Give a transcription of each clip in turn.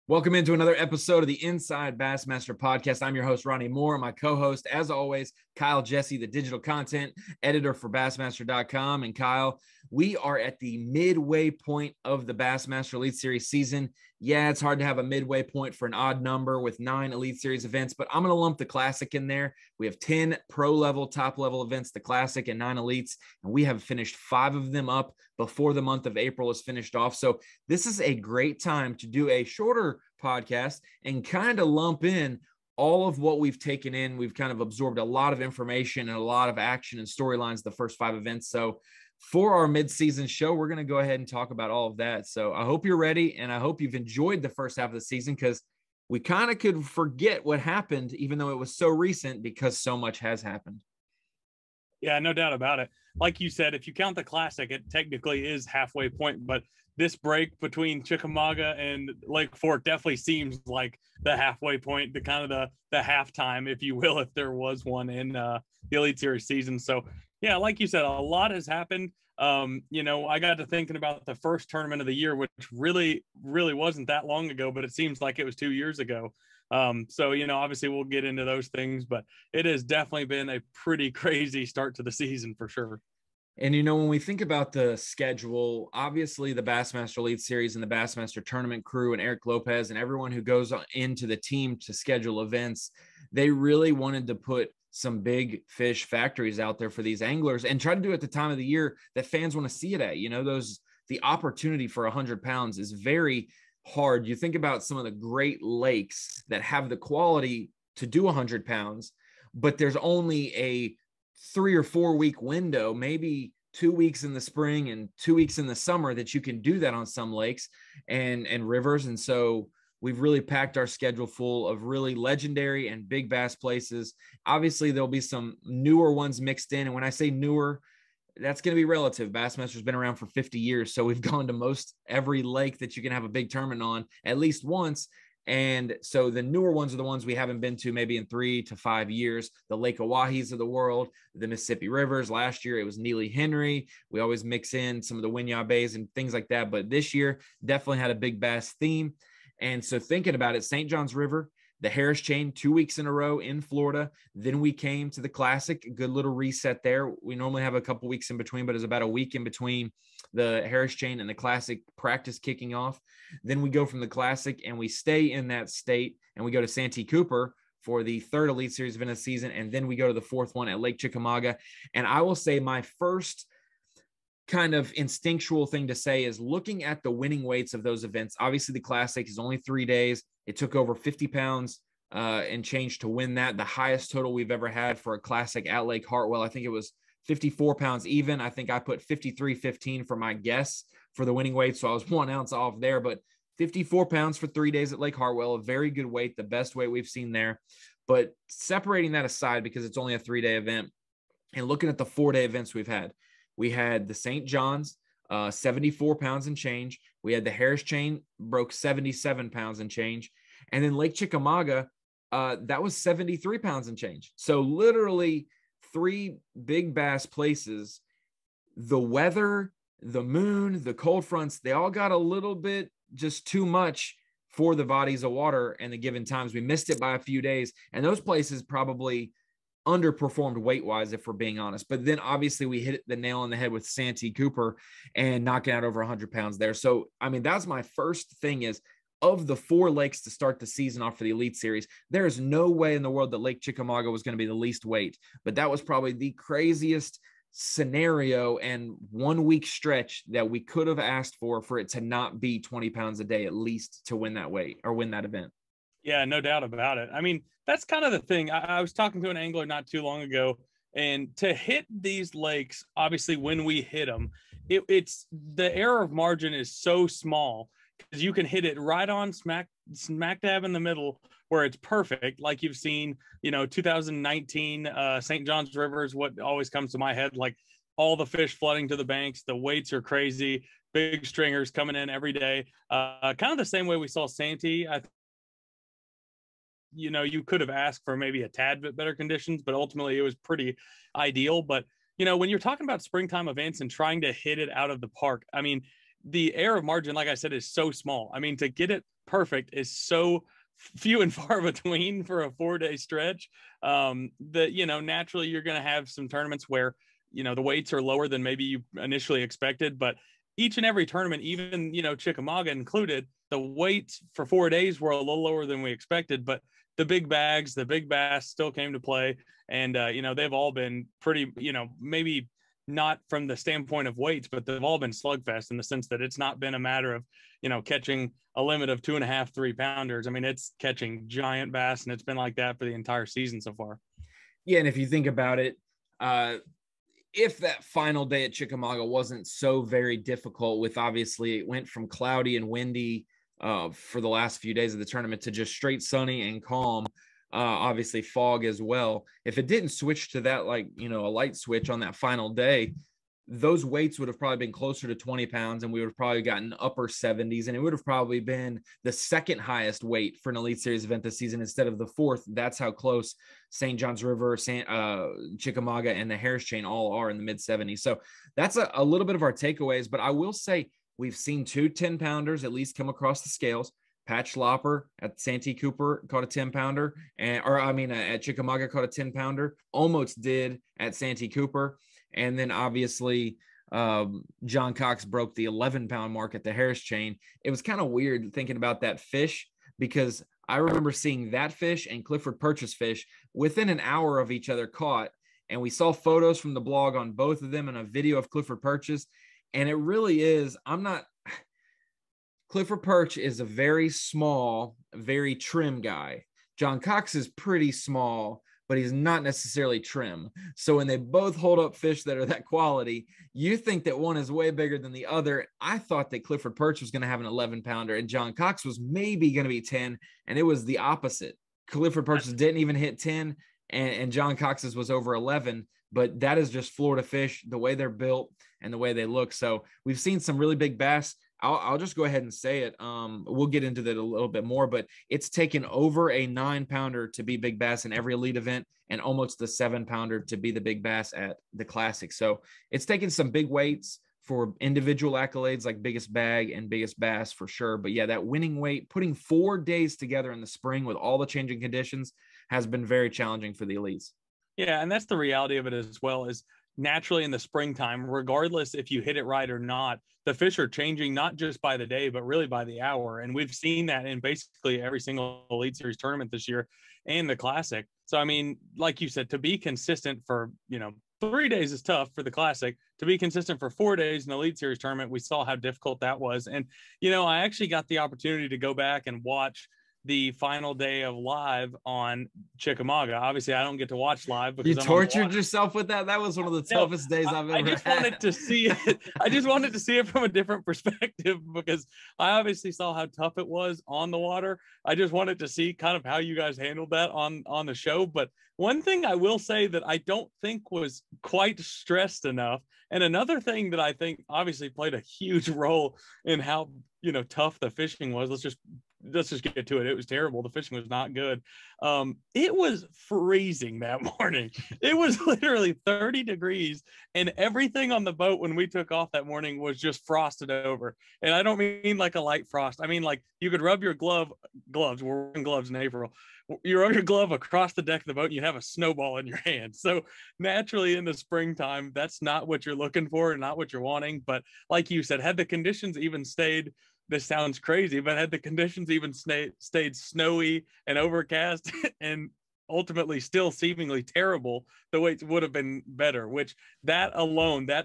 Welcome into another episode of the Inside Bassmaster Podcast. I'm your host, Ronnie Moore. My co-host, as always, Kyle Jessie, the digital content editor for Bassmaster.com. And Kyle, we are at the midway point of the Bassmaster Elite Series season. Yeah, it's hard to have a midway point for an odd number with 9 Elite Series events, but I'm going to lump the Classic in there. We have 10 pro-level, top-level events, the Classic, and 9 Elites, and we have finished 5 of them up before the month of April is finished off. So this is a great time to do a shorter podcast and kind of lump in all of what we've taken in. We've kind of absorbed a lot of information and a lot of action and storylines the first 5 events. So for our mid-season show, we're going to go ahead and talk about all of that. So I hope you're ready, and I hope you've enjoyed the first half of the season, because we kind of could forget what happened, even though it was so recent, because so much has happened. Yeah, no doubt about it. Like you said, if you count the Classic, it technically is halfway point, but this break between Chickamauga and Lake Fork definitely seems like the halfway point, the kind of the halftime, if you will, if there was one in the Elite Series season. So yeah, like you said, a lot has happened. I got to thinking about the first tournament of the year, which really wasn't that long ago, but it seems like it was 2 years ago. Obviously we'll get into those things, but it has definitely been a pretty crazy start to the season for sure. And, when we think about the schedule, obviously the Bassmaster Elite Series and the Bassmaster Tournament crew and Eric Lopez and everyone who goes into the team to schedule events, they really wanted to put some big fish factories out there for these anglers and try to do it at the time of the year that fans want to see it at. The opportunity for 100 pounds is very hard. You think about some of the great lakes that have the quality to do 100 pounds, but there's only a 3 or 4 week window, maybe 2 weeks in the spring and 2 weeks in the summer, that you can do that on some lakes and rivers. And so we've really packed our schedule full of really legendary and big bass places. Obviously there'll be some newer ones mixed in. And when I say newer, that's going to be relative. Bassmaster's been around for 50 years. So we've gone to most every lake that you can have a big tournament on at least once. And so the newer ones are the ones we haven't been to maybe in 3 to 5 years. The Lake Owahis of the world, the Mississippi Rivers. Last year, it was Neely Henry. We always mix in some of the Winyah Bays and things like that. But this year definitely had a big bass theme. And so thinking about it, St. John's River, the Harris Chain, 2 weeks in a row in Florida. Then we came to the Classic, a good little reset there. We normally have a couple weeks in between, but it's about a week in between the Harris Chain and the Classic practice kicking off. Then we go from the Classic and we stay in that state and we go to Santee Cooper for the 3rd Elite Series event of the season. And then we go to the 4th one at Lake Chickamauga. And I will say my first kind of instinctual thing to say is looking at the winning weights of those events. Obviously the Classic is only 3 days. It took over 50 pounds and change to win that. The highest total we've ever had for a Classic at Lake Hartwell. I think it was 54 pounds even. I think I put 53.15 for my guess for the winning weight. So I was 1 ounce off there, but 54 pounds for 3 days at Lake Hartwell, a very good weight, the best weight we've seen there. But separating that aside, because it's only a 3-day event, and looking at the 4-day events we had the St. John's, 74 pounds and change. We had the Harris Chain, broke 77 pounds and change. And then Lake Chickamauga, that was 73 pounds and change. So literally 3 big bass places. The weather, the moon, the cold fronts, they all got a little bit just too much for the bodies of water and the given times. We missed it by a few days. And those places probably underperformed weight-wise, if we're being honest. But then obviously we hit the nail on the head with Santee Cooper and knocking out over 100 pounds there. So, that's my first thing is, of the 4 lakes to start the season off for the Elite Series, there is no way in the world that Lake Chickamauga was going to be the least weight. But that was probably the craziest scenario and 1 week stretch that we could have asked for it to not be 20 pounds a day at least to win that weight or win that event. Yeah, no doubt about it. That's kind of the thing. I was talking to an angler not too long ago, and to hit these lakes, obviously when we hit them, it's the error of margin is so small because you can hit it right on smack dab in the middle where it's perfect. Like you've seen, 2019 St. John's River is what always comes to my head. Like all the fish flooding to the banks, the weights are crazy, big stringers coming in every day. Kind of the same way we saw Santee. You could have asked for maybe a tad bit better conditions, but ultimately it was pretty ideal. But, when you're talking about springtime events and trying to hit it out of the park, the error of margin, like I said, is so small. To get it perfect is so few and far between for a 4-day stretch, that, you know, naturally you're going to have some tournaments where, you know, the weights are lower than maybe you initially expected, but each and every tournament, even, you know, Chickamauga included, the weights for 4 days were a little lower than we expected, but the big bags, the big bass still came to play. And, you know, they've all been pretty, you know, maybe not from the standpoint of weights, but they've all been slugfest in the sense that it's not been a matter of, you know, catching a limit of 2.5, 3 pounders. I mean, it's catching giant bass, and it's been like that for the entire season so far. Yeah. And if you think about it, if that final day at Chickamauga wasn't so very difficult, with obviously it went from cloudy and windy for the last few days of the tournament to just straight sunny and calm, obviously fog as well. If it didn't switch to that, like, you know, a light switch on that final day, those weights would have probably been closer to 20 pounds, and we would have probably gotten upper 70s, and it would have probably been the second highest weight for an Elite Series event this season instead of the fourth. That's how close St. John's River, Chickamauga, and the Harris Chain all are in the mid 70s. So that's a little bit of our takeaways, but I will say we've seen 2 10-pounders at least come across the scales. Pat Schlopper at Santee Cooper caught a 10-pounder, at Chickamauga caught a 10-pounder. Almost did at Santee Cooper. And then obviously John Cox broke the 11-pound mark at the Harris Chain. It was kind of weird thinking about that fish, because I remember seeing that fish and Clifford Purchase fish within an hour of each other caught. And we saw photos from the blog on both of them and a video of Clifford Purchase. And it really is, Clifford Perch is a very small, very trim guy. John Cox is pretty small, but he's not necessarily trim. So when they both hold up fish that are that quality, you think that one is way bigger than the other. I thought that Clifford Perch was going to have an 11-pounder and John Cox was maybe going to be 10, and it was the opposite. Clifford Perch didn't even hit 10, and John Cox's was over 11. But that is just Florida fish, the way they're built and the way they look. So we've seen some really big bass. I'll just go ahead and say it. We'll get into that a little bit more, but it's taken over a 9-pounder to be big bass in every elite event, and almost the 7-pounder to be the big bass at the Classic. So it's taken some big weights for individual accolades like biggest bag and biggest bass for sure. But yeah, that winning weight, putting 4 days together in the spring with all the changing conditions, has been very challenging for the elites. Yeah, and that's the reality of it as well, is naturally in the springtime, regardless if you hit it right or not, the fish are changing not just by the day, but really by the hour. And we've seen that in basically every single Elite Series tournament this year and the Classic. So, I mean, like you said, to be consistent for, 3 days is tough for the Classic. To be consistent for 4 days in the Elite Series tournament, we saw how difficult that was. And, I actually got the opportunity to go back and watch the final day of live on Chickamauga. Obviously, I don't get to watch live because you tortured yourself with that. That was one of the toughest days I've ever had. Wanted to see it. I just wanted to see it from a different perspective, because I obviously saw how tough it was on the water. I just wanted to see kind of how you guys handled that on the show. But one thing I will say that I don't think was quite stressed enough, and another thing that I think obviously played a huge role in how tough the fishing was. Let's just get to it. It was terrible. The fishing was not good. It was freezing that morning. It was literally 30 degrees, and everything on the boat when we took off that morning was just frosted over. And I don't mean like a light frost. I mean, like, you could rub your gloves. We're wearing gloves in April. You rub your glove across the deck of the boat and you have a snowball in your hand. So naturally in the springtime, that's not what you're looking for and not what you're wanting. But like you said, had the conditions even stayed, this sounds crazy, but had the conditions even stayed snowy and overcast and ultimately still seemingly terrible, the weights would have been better, which that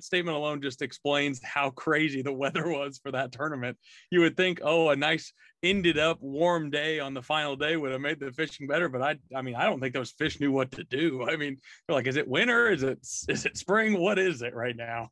statement alone just explains how crazy the weather was for that tournament. You would think, a nice ended up warm day on the final day would have made the fishing better, but I don't think those fish knew what to do. I mean, they're like, is it winter? Is it spring? What is it right now?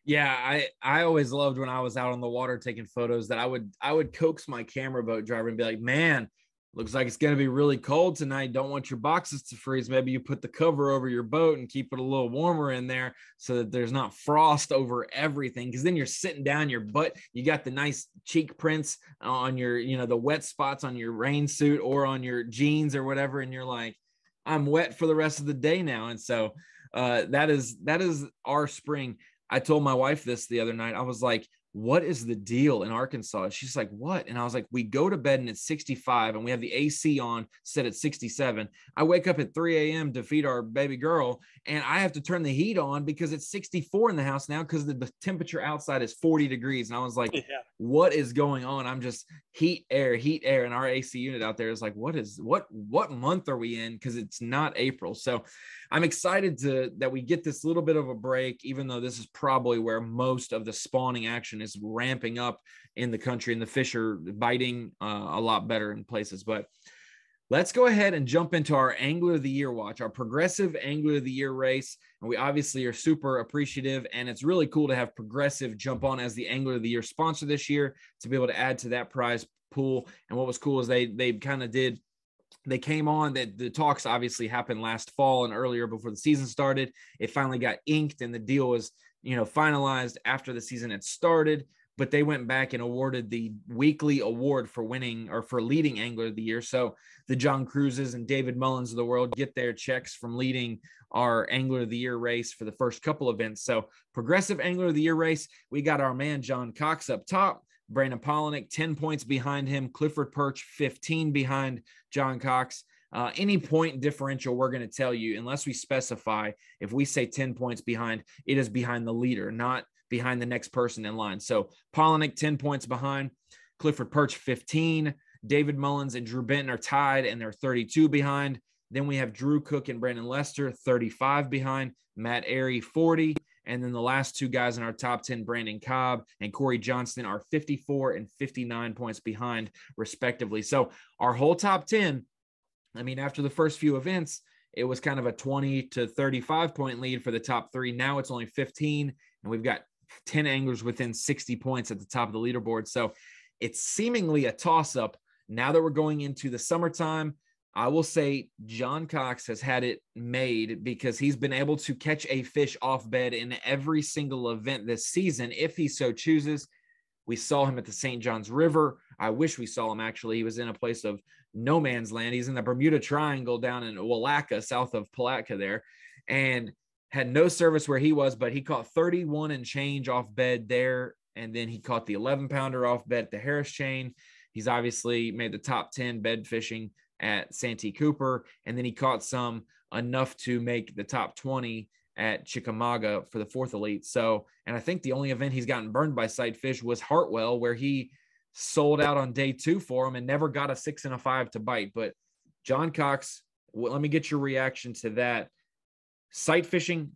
Yeah, I always loved when I was out on the water taking photos that I would coax my camera boat driver and be like, man, looks like it's going to be really cold tonight. Don't want your boxes to freeze. Maybe you put the cover over your boat and keep it a little warmer in there so that there's not frost over everything. Because then you're sitting down your butt. You got the nice cheek prints on your, the wet spots on your rain suit or on your jeans or whatever. And you're like, I'm wet for the rest of the day now. And so that is our spring. I told my wife this the other night. I was like, what is the deal in Arkansas? And she's like, what? And I was like, we go to bed and it's 65 and we have the AC on set at 67. I wake up at 3 a.m. to feed our baby girl and I have to turn the heat on because it's 64 in the house now because the temperature outside is 40 degrees. And I was like, what is going on? I'm just heat, air. And our AC unit out there is like, what month are we in? Because it's not April. So I'm excited that we get this little bit of a break, even though this is probably where most of the spawning action is ramping up in the country and the fish are biting a lot better in places. But let's go ahead and jump into our Angler of the Year watch, our Progressive Angler of the Year race. And we obviously are super appreciative, and it's really cool to have Progressive jump on as the Angler of the Year sponsor this year to be able to add to that prize pool. And what was cool is they came on, that the talks obviously happened last fall and earlier before the season started. It finally got inked and the deal was, finalized after the season had started, but they went back and awarded the weekly award for winning or for leading Angler of the Year. So the John Cruzes and David Mullins of the world get their checks from leading our Angler of the Year race for the first couple events. So Progressive Angler of the Year race, we got our man John Cox up top, Brandon Polinick 10 points behind him, Clifford Perch 15 behind John Cox. Any point differential we're going to tell you, unless we specify, if we say 10 points behind, it is behind the leader, not behind the next person in line. So Polinick 10 points behind, Clifford Perch 15, David Mullins and Drew Benton are tied and they're 32 behind. Then we have Drew Cook and Brandon Lester 35 behind, Matt Airy 40. And then the last two guys in our top 10, Brandon Cobb and Corey Johnston, are 54 and 59 points behind, respectively. So our whole top 10, after the first few events, it was kind of a 20 to 35 point lead for the top three. Now it's only 15, and we've got 10 anglers within 60 points at the top of the leaderboard. So it's seemingly a toss-up. Now that we're going into the summertime, I will say John Cox has had it made because he's been able to catch a fish off bed in every single event this season, if he so chooses. We saw him at the St. Johns River. I wish we saw him, actually. He was in a place of no man's land. He's in the Bermuda Triangle down in Willaca, south of Palatka there, and had no service where he was, but he caught 31 and change off bed there. And then he caught the 11-pounder off bed at the Harris Chain. He's obviously made the top 10 bed fishing at Santee Cooper, and then he caught some enough to make the top 20 at Chickamauga for the fourth elite. So, and I think the only event he's gotten burned by sight fish was Hartwell, where he sold out on day 2 for him and never got a 6 and a 5 to bite. But John Cox, let me get your reaction to that. Sight fishing,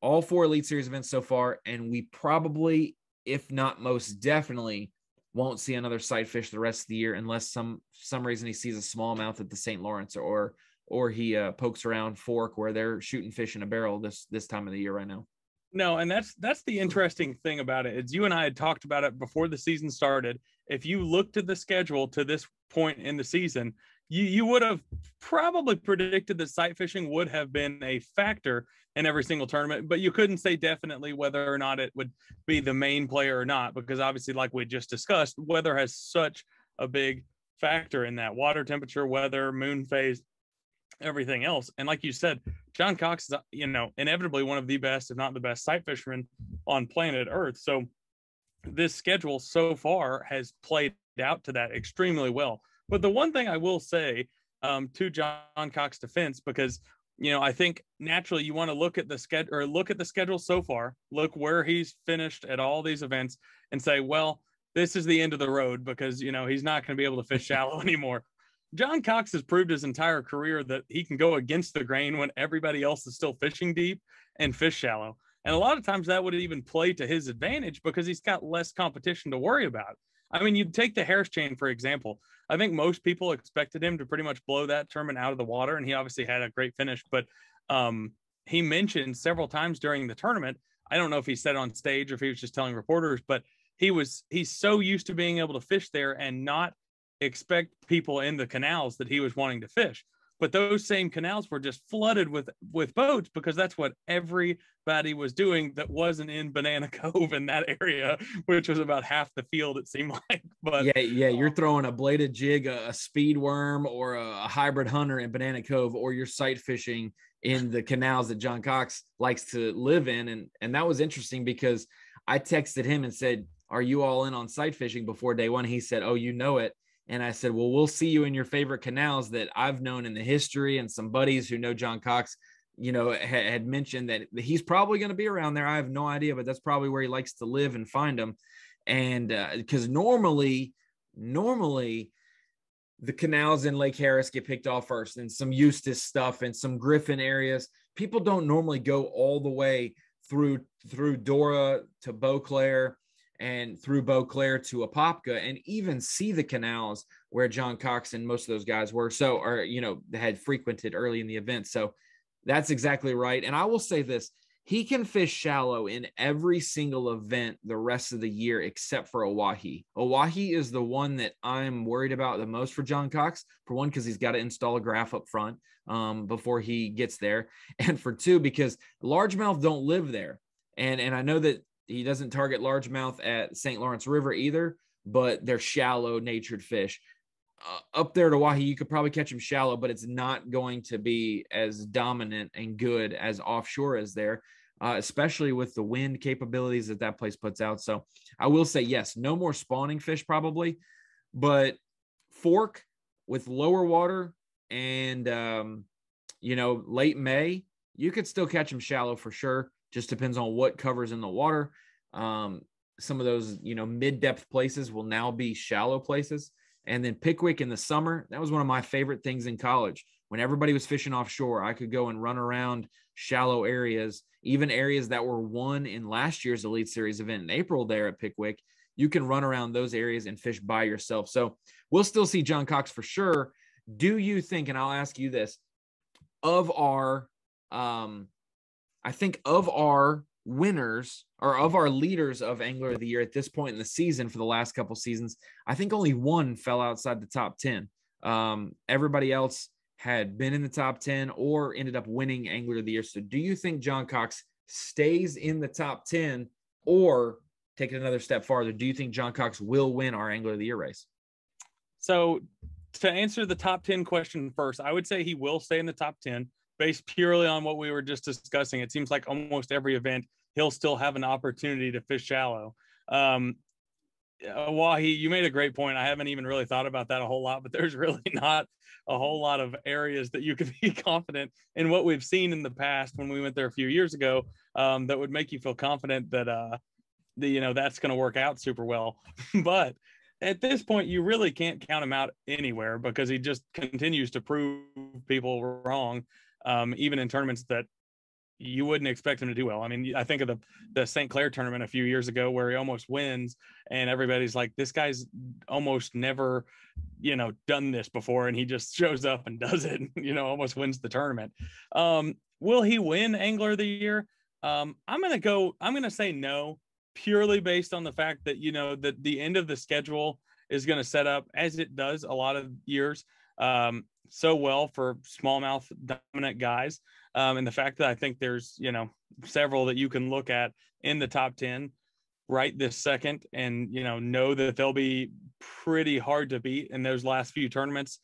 all 4 Elite Series events so far, and we probably, if not most definitely, won't see another sight fish the rest of the year unless some reason he sees a smallmouth at the St. Lawrence or he pokes around Fork where they're shooting fish in a barrel this time of the year right now. No, and that's the interesting thing about it. Is you and I had talked about it before the season started. If you looked at the schedule to this point in the season, you would have probably predicted that sight fishing would have been a factor in every single tournament, but you couldn't say definitely whether or not it would be the main player or not, because obviously, like we just discussed, weather has such a big factor in that. Water temperature, weather, moon phase, everything else. And like you said, John Cox is, inevitably one of the best, if not the best, sight fishermen on planet Earth. So this schedule so far has played out to that extremely well. But the one thing I will say to John Cox's defense, because I think naturally you want to look at the schedule so far, look where he's finished at all these events, and say, well, this is the end of the road because he's not going to be able to fish shallow anymore. John Cox has proved his entire career that he can go against the grain when everybody else is still fishing deep and fish shallow. And a lot of times that would even play to his advantage because he's got less competition to worry about. You take the Harris Chain, for example. I think most people expected him to pretty much blow that tournament out of the water, and he obviously had a great finish. But he mentioned several times during the tournament, I don't know if he said it on stage or if he was just telling reporters, but he's so used to being able to fish there and not expect people in the canals that he was wanting to fish. But those same canals were just flooded with boats because that's what everybody was doing that wasn't in Banana Cove in that area, which was about half the field, it seemed like. But yeah, you're throwing a bladed jig, a speed worm, or a hybrid hunter in Banana Cove, or you're sight fishing in the canals that John Cox likes to live in. And that was interesting because I texted him and said, are you all in on sight fishing before day one? He said, oh, you know it. And I said, well, we'll see you in your favorite canals that I've known in the history. And some buddies who know John Cox, had mentioned that he's probably going to be around there. I have no idea, but that's probably where he likes to live and find them. And because normally the canals in Lake Harris get picked off first, and some Eustis stuff and some Griffin areas. People don't normally go all the way through Dora to Beauclair and through Beauclair to Apopka and even see the canals where John Cox and most of those guys were. So, or, had frequented early in the event. So that's exactly right. And I will say this, he can fish shallow in every single event the rest of the year, except for Oahe. Oahe is the one that I'm worried about the most for John Cox. For one, because he's got to install a graph up front before he gets there. And for two, because largemouth don't live there. And I know that he doesn't target largemouth at St. Lawrence River either, but they're shallow natured fish. Up there at Oahe, you could probably catch them shallow, but it's not going to be as dominant and good as offshore is there, especially with the wind capabilities that place puts out. So I will say, yes, no more spawning fish probably, but Fork with lower water and, late May, you could still catch them shallow for sure. Just depends on what covers in the water. Some of those, mid-depth places will now be shallow places. And then Pickwick in the summer, that was one of my favorite things in college. When everybody was fishing offshore, I could go and run around shallow areas, even areas that were won in last year's Elite Series event in April there at Pickwick. You can run around those areas and fish by yourself. So we'll still see John Cox for sure. Do you think, and I'll ask you this, of our winners or of our leaders of Angler of the Year at this point in the season for the last couple seasons, I think only one fell outside the top 10. Everybody else had been in the top 10 or ended up winning Angler of the Year. So do you think John Cox stays in the top 10, or take it another step farther, do you think John Cox will win our Angler of the Year race? So to answer the top 10 question first, I would say he will stay in the top 10 based purely on what we were just discussing. It seems like almost every event he'll still have an opportunity to fish shallow. Oahe, you made a great point. I haven't even really thought about that a whole lot, but there's really not a whole lot of areas that you can be confident in what we've seen in the past when we went there a few years ago, that would make you feel confident that that's going to work out super well. But at this point, you really can't count him out anywhere because he just continues to prove people wrong, even in tournaments that you wouldn't expect him to do well. I mean, I think of the St. Clair tournament a few years ago where he almost wins and everybody's like, this guy's almost never, done this before. And he just shows up and does it, and, almost wins the tournament. Will he win Angler of the Year? I'm going to say no, purely based on the fact that, that the end of the schedule is going to set up, as it does a lot of years, so well for smallmouth dominant guys. And the fact that I think there's, several that you can look at in the top 10 right this second and, know that they'll be pretty hard to beat in those last few tournaments,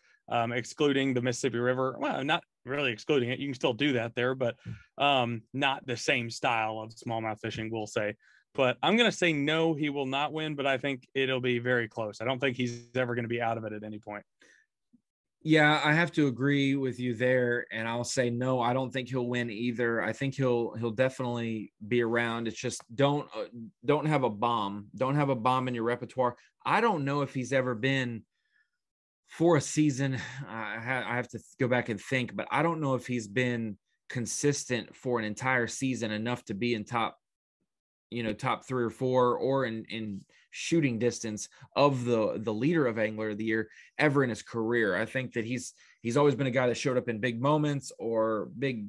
excluding the Mississippi River. Well, not really excluding it. You can still do that there, but not the same style of smallmouth fishing, we'll say. But I'm going to say no, he will not win, but I think it'll be very close. I don't think he's ever going to be out of it at any point. Yeah, I have to agree with you there, and I'll say no. I don't think he'll win either. I think he'll definitely be around. It's just don't have a bomb. Don't have a bomb in your repertoire. I don't know if he's ever been for a season. I have to go back and think, but I don't know if he's been consistent for an entire season enough to be in top 3 or 4 or in shooting distance of the leader of Angler of the Year ever in his career. I think that he's always been a guy that showed up in big moments or big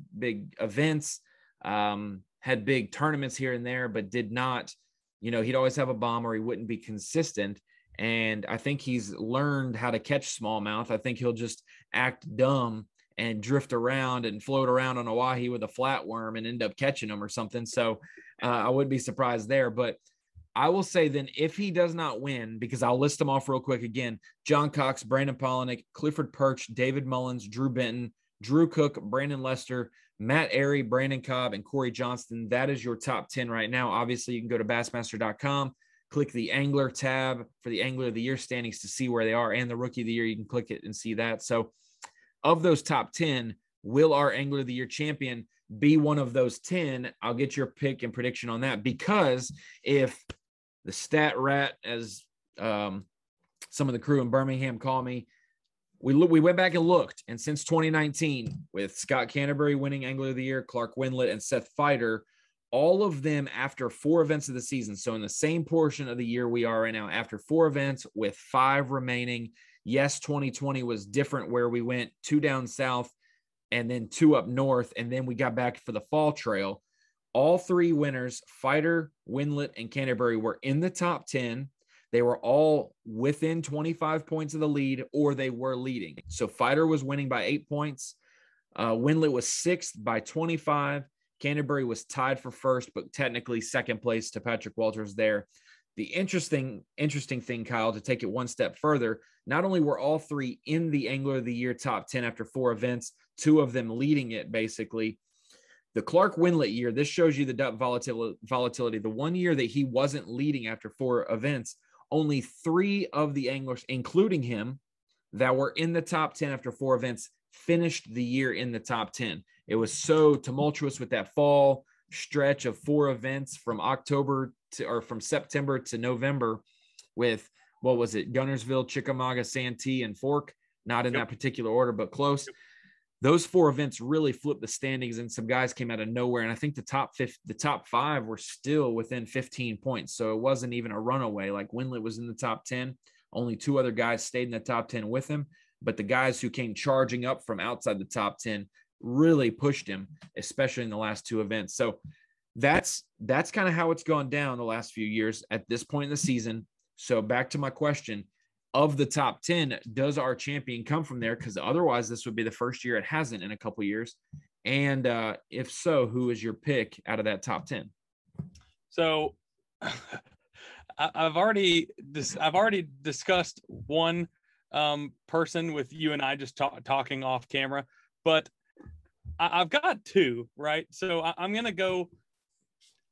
events, had big tournaments here and there, but did not, he'd always have a bomb or he wouldn't be consistent. And I think he's learned how to catch smallmouth. I think he'll just act dumb and drift around and float around on Oahe with a flatworm and end up catching them or something. So I wouldn't be surprised there. But I will say then, if he does not win, because I'll list them off real quick again: John Cox, Brandon Polinick, Clifford Perch, David Mullins, Drew Benton, Drew Cook, Brandon Lester, Matt Airy, Brandon Cobb, and Corey Johnston. That is your top 10 right now. Obviously, you can go to Bassmaster.com, click the Angler tab for the Angler of the Year standings to see where they are, and the Rookie of the Year. You can click it and see that. So of those top 10, will our Angler of the Year champion be one of those 10? I'll get your pick and prediction on that, because if the stat rat, as some of the crew in Birmingham call me, we went back and looked, and since 2019, with Scott Canterbury winning Angler of the Year, Clark Wendlandt, and Seth Feider, all of them after 4 events of the season. So in the same portion of the year we are right now, after 4 events with 5 remaining. Yes, 2020 was different, where we went 2 down south and then 2 up north, and then we got back for the fall trail. All 3 winners, Feider, Wendlandt, and Canterbury, were in the top 10. They were all within 25 points of the lead, or they were leading. So Feider was winning by 8 points. Wendlandt was 6th by 25. Canterbury was tied for first, but technically second place to Patrick Walters there. The interesting thing, Kyle, to take it one step further, not only were all 3 in the Angler of the Year top 10 after 4 events, 2 of them leading it basically. The Clark Wendlandt year, this shows you the depth volatility. The one year that he wasn't leading after 4 events, only 3 of the anglers, including him, that were in the top 10 after 4 events finished the year in the top 10. It was so tumultuous with that fall stretch of 4 events from from September to November, with, what was it, Gunnersville, Chickamauga, Santee, and Fork, not in that particular order, but close. Those 4 events really flipped the standings, and some guys came out of nowhere. And I think the top 5 were still within 15 points. So it wasn't even a runaway. Like Wendlandt was in the top 10. Only 2 other guys stayed in the top 10 with him. But the guys who came charging up from outside the top 10 really pushed him, especially in the last 2 events. So that's kind of how it's gone down the last few years at this point in the season. So back to my question, of the top 10, does our champion come from there? Because otherwise this would be the first year it hasn't in a couple years. And if so, who is your pick out of that top 10? So I've already discussed one person with you and I just talking off camera, but I've got 2, right? So I'm going to go.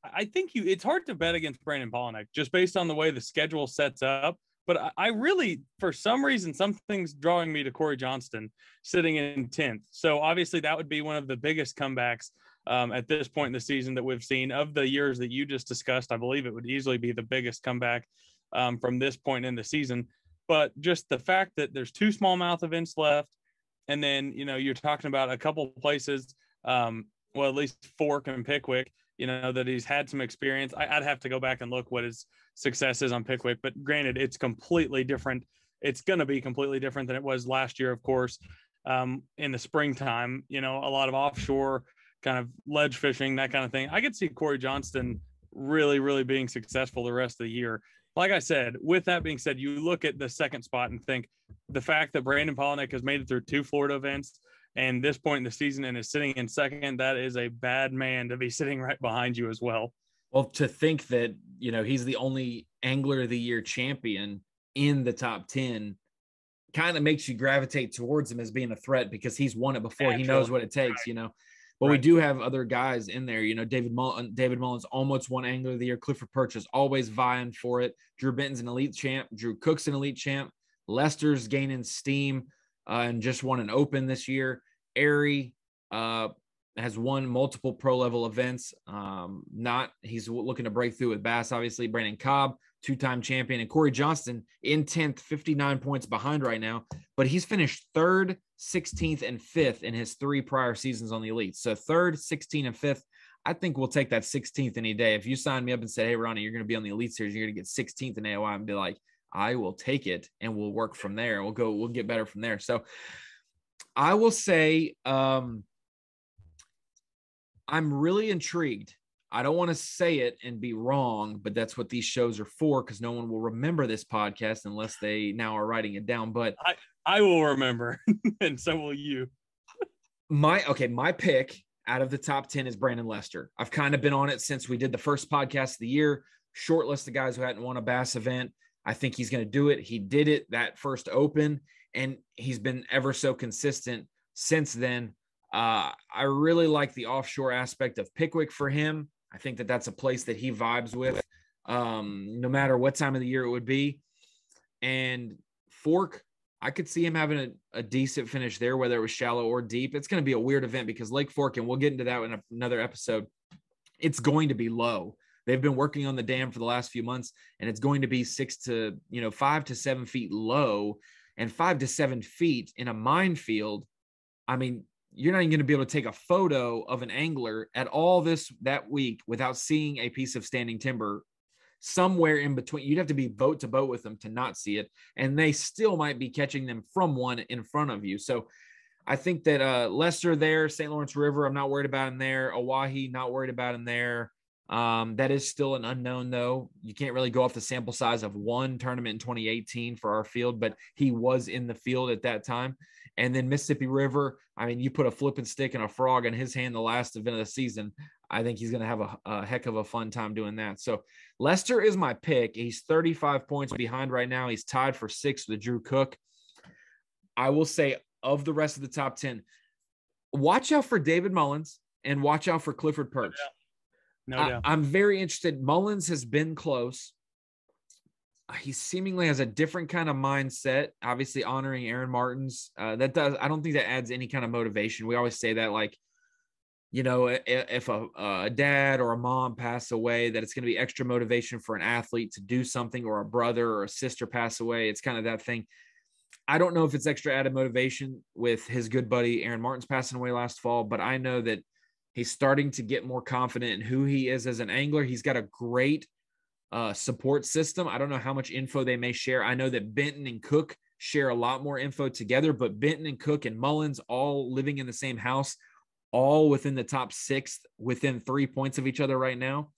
I think it's hard to bet against Brandon Palaniuk just based on the way the schedule sets up. But I really, for some reason, something's drawing me to Corey Johnston sitting in 10th. So obviously that would be one of the biggest comebacks at this point in the season that we've seen. Of the years that you just discussed, I believe it would easily be the biggest comeback from this point in the season. But just the fact that there's 2 smallmouth events left, and then, you're talking about a couple places, well, at least Fork and Pickwick, that he's had some experience. I'd have to go back and look what his success is on Pickwick, but granted, it's completely different. It's going to be completely different than it was last year, of course. In the springtime, a lot of offshore kind of ledge fishing, that kind of thing. I could see Corey Johnston really, really being successful the rest of the year. Like I said, with that being said, you look at the second spot and think the fact that Brandon Palaniuk has made it through 2 Florida events and this point in the season and is sitting in second, that is a bad man to be sitting right behind you as well. Well, to think that, he's the only Angler of the Year champion in the top 10 kind of makes you gravitate towards him as being a threat, because he's won it before. Naturally. He knows what it takes, But we do have other guys in there. David Mullins almost won Angler of the Year. Clifford Perch is always vying for it. Drew Benton's an elite champ. Drew Cook's an elite champ. Lester's gaining steam and just won an Open this year. Airy has won multiple pro level events. He's looking to break through with Bass, obviously. Brandon Cobb, 2-time champion, and Corey Johnston in 10th, 59 points behind right now, but he's finished 3rd, 16th, and 5th in his 3 prior seasons on the Elite. So 3rd, 16th, and 5th. I think we'll take that 16th any day. If you sign me up and say, hey, Ronnie, you're going to be on the Elite Series, you're going to get 16th in AOI, and be like, I will take it, and we'll work from there. We'll get better from there. So I will say I'm really intrigued. I don't want to say it and be wrong, but that's what these shows are for, because no one will remember this podcast unless they now are writing it down. But I will remember, and so will you. My pick out of the top 10 is Brandon Lester. I've kind of been on it since we did the first podcast of the year. Short list of guys who hadn't won a Bass event. I think he's going to do it. He did it that first Open, and he's been ever so consistent since then. I really like the offshore aspect of Pickwick for him. I think that that's a place that he vibes with. no matter what time of the year it would be. And Fork, I could see him having a decent finish there, whether it was shallow or deep. It's going to be a weird event because Lake Fork, and we'll get into that in another episode, it's going to be low. They've been working on the dam for the last few months, and it's going to be 5 to 7 feet low, and 5 to 7 feet in a minefield. I mean, you're not even going to be able to take a photo of an angler at all that week without seeing a piece of standing timber somewhere in between. You'd have to be boat to boat with them to not see it. And they still might be catching them from one in front of you. So I think that Lester there, St. Lawrence River, I'm not worried about him there. Oahe, not worried about him there. That is still an unknown, though. You can't really go off the sample size of one tournament in 2018 for our field, but he was in the field at that time. And then Mississippi River, I mean, you put a flipping stick and a frog in his hand the last event of the season, I think he's going to have a heck of a fun time doing that. So Lester is my pick. He's 35 points behind right now. He's tied for 6th with Drew Cook. I will say, of the rest of the top 10, watch out for David Mullins and watch out for Clifford Perch. No doubt. I'm very interested. Mullins has been close. He seemingly has a different kind of mindset, obviously honoring Aaron Martin's. I don't think that adds any kind of motivation. We always say that, like, you know, if a dad or a mom pass away, that it's going to be extra motivation for an athlete to do something, or a brother or a sister pass away. It's kind of that thing. I don't know if it's extra added motivation with his good buddy Aaron Martin's passing away last fall, but I know that he's starting to get more confident in who he is as an angler. He's got a great support system. I don't know how much info they may share. I know that Benton and Cook share a lot more info together, but Benton and Cook and Mullins all living in the same house, all within the top 6, within 3 points of each other right now.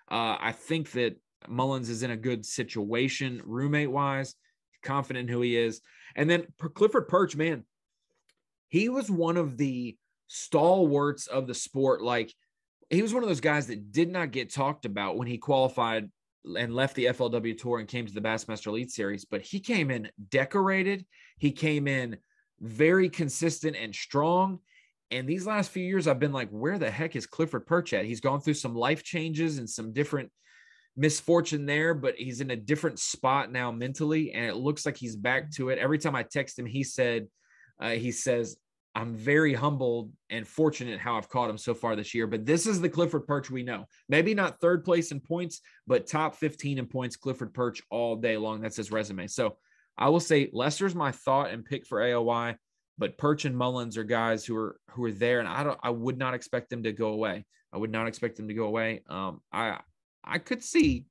I think that Mullins is in a good situation roommate wise, confident in who he is. And then Clifford Perch, man, he was one of the stalwarts of the sport. Like, he was one of those guys that did not get talked about when he qualified and left the FLW tour and came to the Bassmaster Elite Series, but he came in decorated. He came in very consistent and strong. And these last few years, I've been like, where the heck is Clifford Perch at? He's gone through some life changes and some different misfortune there, but he's in a different spot now mentally, and it looks like he's back to it. Every time I text him, he says, I'm very humbled and fortunate how I've caught him so far this year. But this is the Clifford Perch we know. Maybe not 3rd place in points, but top 15 in points, Clifford Perch all day long. That's his resume. So I will say Lester's my thought and pick for AOY, but Perch and Mullins are guys who are there, and I would not expect them to go away. I would not expect them to go away. I could see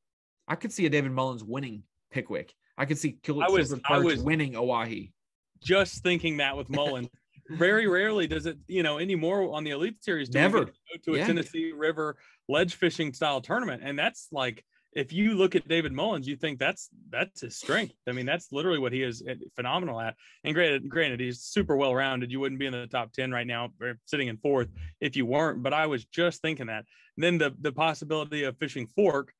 a David Mullins winning Pickwick. I could see Clifford Perch winning Oahe. Just thinking that with Mullins. Very rarely does it, anymore on the Elite Series. Never go to a Tennessee River ledge fishing style tournament. And that's like, if you look at David Mullins, you think that's his strength. I mean, that's literally what he is phenomenal at. And granted, he's super well-rounded. You wouldn't be in the top 10 right now, or sitting in 4th if you weren't. But I was just thinking that. And then the possibility of fishing Fork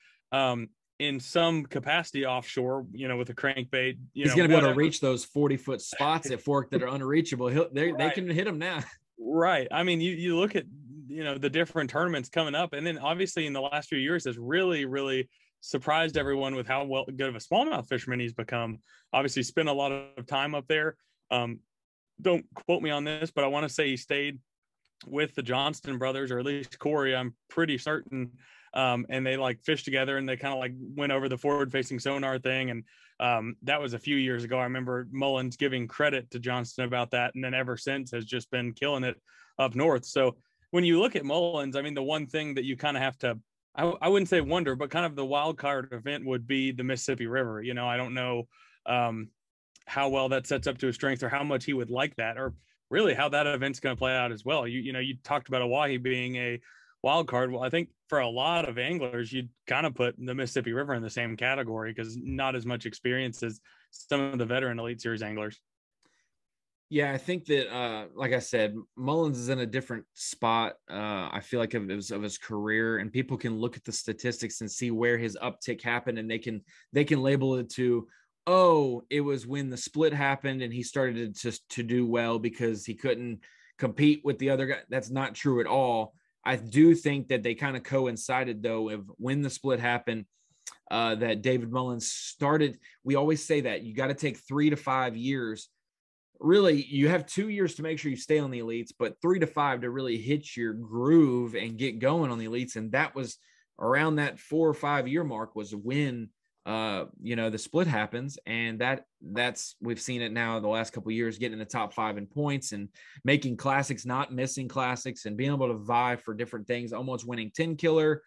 in some capacity offshore, with a crankbait. He's going to be able to reach those 40-foot spots at Fork that are unreachable. They can hit him now. Right. I mean, you look at, the different tournaments coming up, and then obviously in the last few years has really, really surprised everyone with how good of a smallmouth fisherman he's become. Obviously spent a lot of time up there. Don't quote me on this, but I want to say he stayed with the Johnston brothers, or at least Corey, I'm pretty certain. And they fished together, and they kind of went over the forward facing sonar thing. And that was a few years ago. I remember Mullins giving credit to Johnston about that. And then ever since has just been killing it up north. So when you look at Mullins, I mean, the one thing that you kind of have to, I wouldn't say wonder, but kind of the wild card event would be the Mississippi River. I don't know how well that sets up to his strength, or how much he would like that, or really how that event's going to play out as well. You talked about Oahe being a wild card. Well, I think for a lot of anglers, you'd kind of put the Mississippi River in the same category, because not as much experience as some of the veteran Elite Series anglers. Yeah, I think that, like I said, Mullins is in a different spot. I feel like of his career, and people can look at the statistics and see where his uptick happened, and they can label it to, oh, it was when the split happened and he started to do well because he couldn't compete with the other guy. That's not true at all. I do think that they kind of coincided, though, of when the split happened. that David Mullins started. We always say that you got to take 3 to 5 years. Really, you have 2 years to make sure you stay on the elites, but 3 to 5 to really hit your groove and get going on the elites. And that was around that 4 or 5 year mark was when, the split happens. And that's, we've seen it now the last couple of years, getting in the top 5 in points and making classics, not missing classics, and being able to vie for different things, almost winning 10 killer,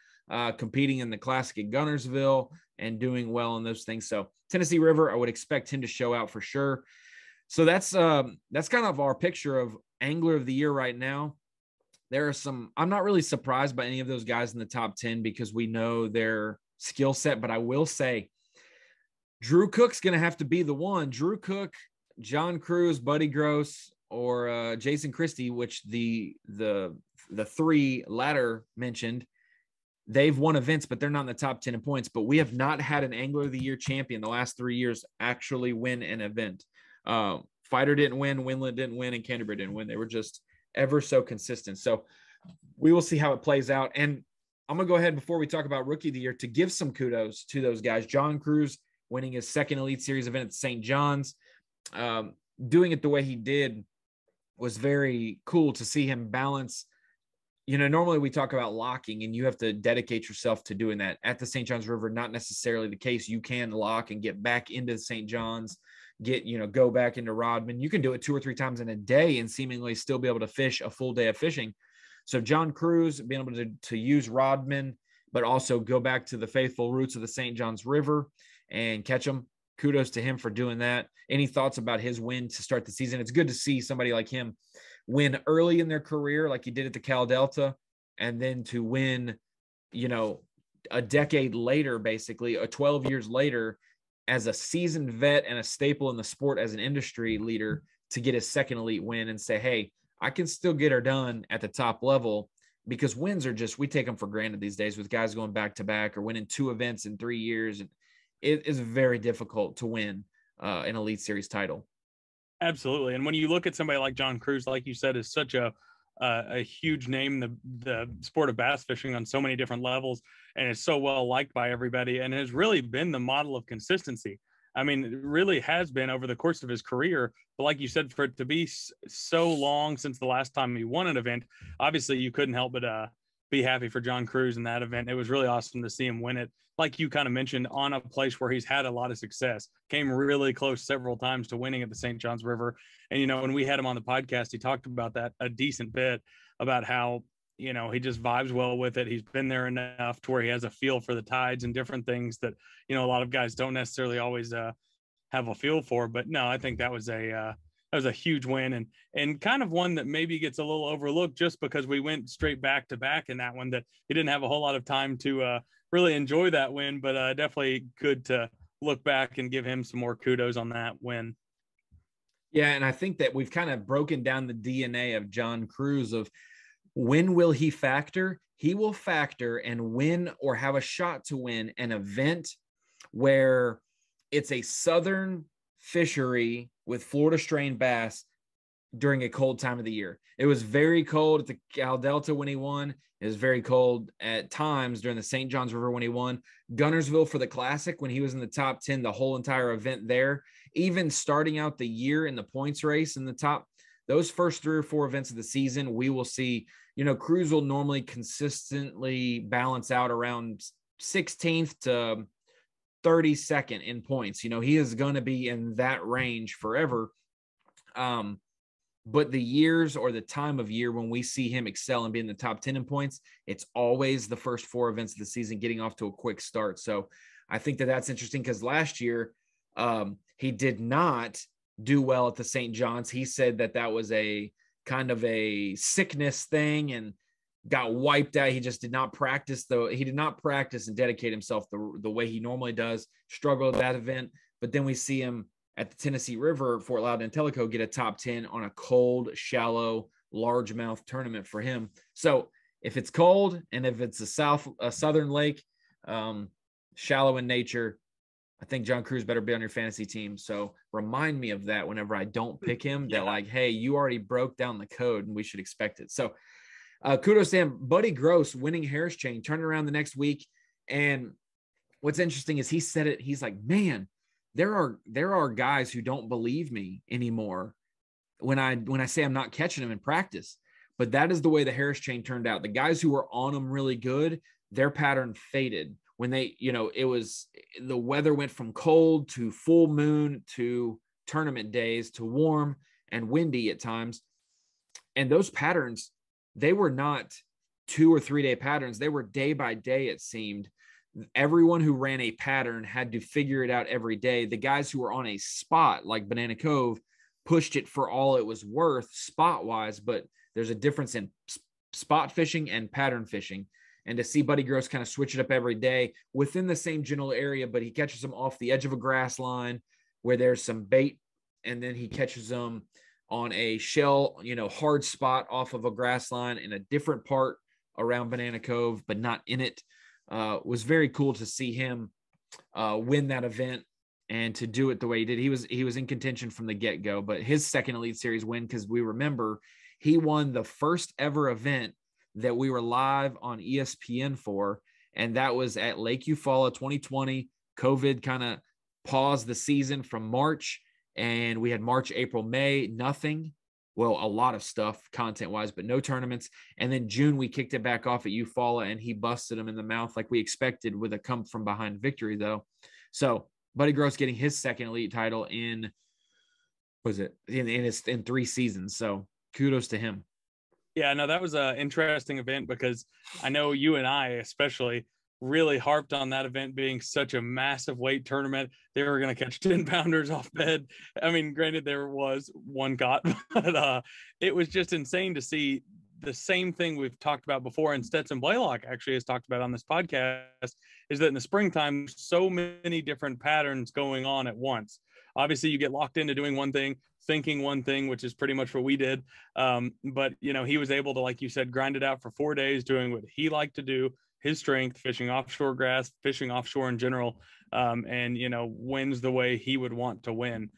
competing in the classic at Gunnersville and doing well in those things. So Tennessee River, I would expect him to show out for sure. So that's kind of our picture of Angler of the Year right now. There are some, I'm not really surprised by any of those guys in the top 10 because we know their skill set, but I will say Drew Cook's going to have to be the one. Drew Cook, John Cruz, Buddy Gross, or Jason Christie, which the 3 latter mentioned, they've won events, but they're not in the top 10 in points. But we have not had an Angler of the Year champion the last 3 years actually win an event. Fighter didn't win, Winland didn't win, and Canterbury didn't win. They were just ever so consistent. So we will see how it plays out. And I'm going to go ahead before we talk about Rookie of the Year to give some kudos to those guys. John Cruz winning his second Elite Series event at St. John's. Doing it the way he did was very cool to see him balance. Normally we talk about locking and you have to dedicate yourself to doing that. At the St. John's River, not necessarily the case. You can lock and get back into St. John's, go back into Rodman. You can do it 2 or 3 times in a day and seemingly still be able to fish a full day of fishing. So John Cruz being able to use Rodman, but also go back to the faithful roots of the St. John's River and catch them. Kudos to him for doing that. Any thoughts about his win to start the season? It's good to see somebody like him win early in their career, like he did at the Cal Delta, and then to win, a decade later, basically, 12 years later, as a seasoned vet and a staple in the sport as an industry leader, to get his second elite win and say, hey, I can still get her done at the top level, because wins are just, we take them for granted these days with guys going back to back or winning 2 events in 3 years. And it is very difficult to win an Elite Series title. Absolutely. And when you look at somebody like John Cruz, like you said, is such a huge name, the sport of bass fishing on so many different levels, and is so well liked by everybody, and has really been the model of consistency. I mean, it really has been over the course of his career. But like you said, for it to be so long since the last time he won an event, obviously you couldn't help but be happy for John Cruz in that event. It was really awesome to see him win it. Like you kind of mentioned, on a place where he's had a lot of success, came really close several times to winning at the St. John's River. And, when we had him on the podcast, he talked about that a decent bit, about how, he just vibes well with it. He's been there enough to where he has a feel for the tides and different things that, a lot of guys don't necessarily always have a feel for. But no, I think that was a huge win, and kind of one that maybe gets a little overlooked just because we went straight back to back in that one, that he didn't have a whole lot of time to really enjoy that win, but definitely good to look back and give him some more kudos on that win. Yeah. And I think that we've kind of broken down the DNA of John Cruz of when will he factor? He will factor and win or have a shot to win an event where it's a Southern fishery with Florida strain bass during a cold time of the year. It was very cold at the Cal Delta when he won. It was very cold at times during the St. John's River when he won. Gunnersville for the Classic when he was in the top 10 the whole entire event there. Even starting out the year in the points race in the top, those first 3 or 4 events of the season, we will see, Cruz will normally consistently balance out around 16th to 32nd in points. He is going to be in that range forever. But the years or the time of year when we see him excel and be in the top 10 in points, it's always the first 4 events of the season getting off to a quick start. So I think that that's interesting because last year he did not do well at the St. John's. He said that was a kind of a sickness thing and got wiped out. He just did not practice he did not practice and dedicate himself the way he normally does. Struggled at that event. But then we see him at the Tennessee River, Fort Loudon and Tellico, get a top 10 on a cold, shallow, largemouth tournament for him. So if it's cold and if it's a southern lake, shallow in nature, I think John Cruz better be on your fantasy team. So remind me of that whenever I don't pick him, that like, hey, you already broke down the code and we should expect it. So kudos to him. Buddy Gross winning Harris Chain, turning around the next week. And what's interesting is he said it. He's like, man, there are guys who don't believe me anymore when I say I'm not catching them in practice. But that is the way the Harris chain turned out. The guys who were on them really good, their pattern faded when they, it was the weather went from cold to full moon to tournament days to warm and windy at times. And those patterns, they were not 2 or 3 day patterns. They were day by day, it seemed. Everyone who ran a pattern had to figure it out every day. The guys who were on a spot like Banana Cove pushed it for all it was worth spot wise, but there's a difference in spot fishing and pattern fishing. And to see Buddy Gross kind of switch it up every day within the same general area, but he catches them off the edge of a grass line where there's some bait, and then he catches them on a shell, hard spot off of a grass line in a different part around Banana Cove, but not in it. Was very cool to see him win that event and to do it the way he did. He was in contention from the get-go, but his second Elite Series win, because we remember he won the first ever event that we were live on ESPN for, and that was at Lake Eufaula 2020. COVID kind of paused the season from March, and we had March, April, May, nothing. Well, a lot of stuff content-wise, but no tournaments. And then June, we kicked it back off at Eufaula, and he busted him in the mouth like we expected with a come-from-behind victory, though. So Buddy Gross getting his second Elite title in 3 seasons. So kudos to him. Yeah, no, that was an interesting event because I know you and I especially really harped on that event being such a massive weight tournament. They were going to catch 10-pounders off bed. I mean, granted, there was one caught, but it was just insane to see the same thing we've talked about before. And Stetson Blaylock actually has talked about on this podcast, is that in the springtime, there's so many different patterns going on at once. Obviously, you get locked into doing one thing, thinking one thing, which is pretty much what we did. But, he was able to, like you said, grind it out for 4 days, doing what he liked to do, his strength, fishing offshore grass, fishing offshore in general, and, wins the way he would want to win.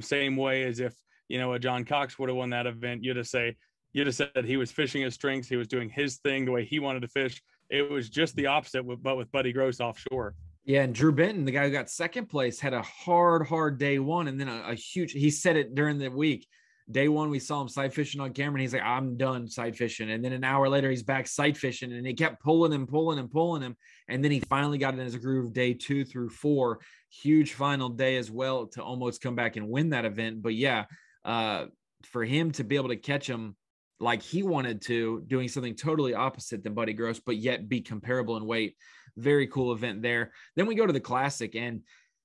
Same way as if, a John Cox would have won that event, you'd have said he was fishing his strengths. He was doing his thing the way he wanted to fish. It was just the opposite, but with Buddy Gross offshore. Yeah, and Drew Benton, the guy who got second place, had a hard day one, and then a huge, he said it during the week. Day one, we saw him sight fishing on camera, and he's like, I'm done sight fishing. And then an hour later, he's back sight fishing, and he kept pulling him. And then he finally got in his groove day 2 through 4. Huge final day as well to almost come back and win that event. But yeah, for him to be able to catch him like he wanted to, doing something totally opposite than Buddy Gross, but yet be comparable in weight. Very cool event there. Then we go to the Classic, and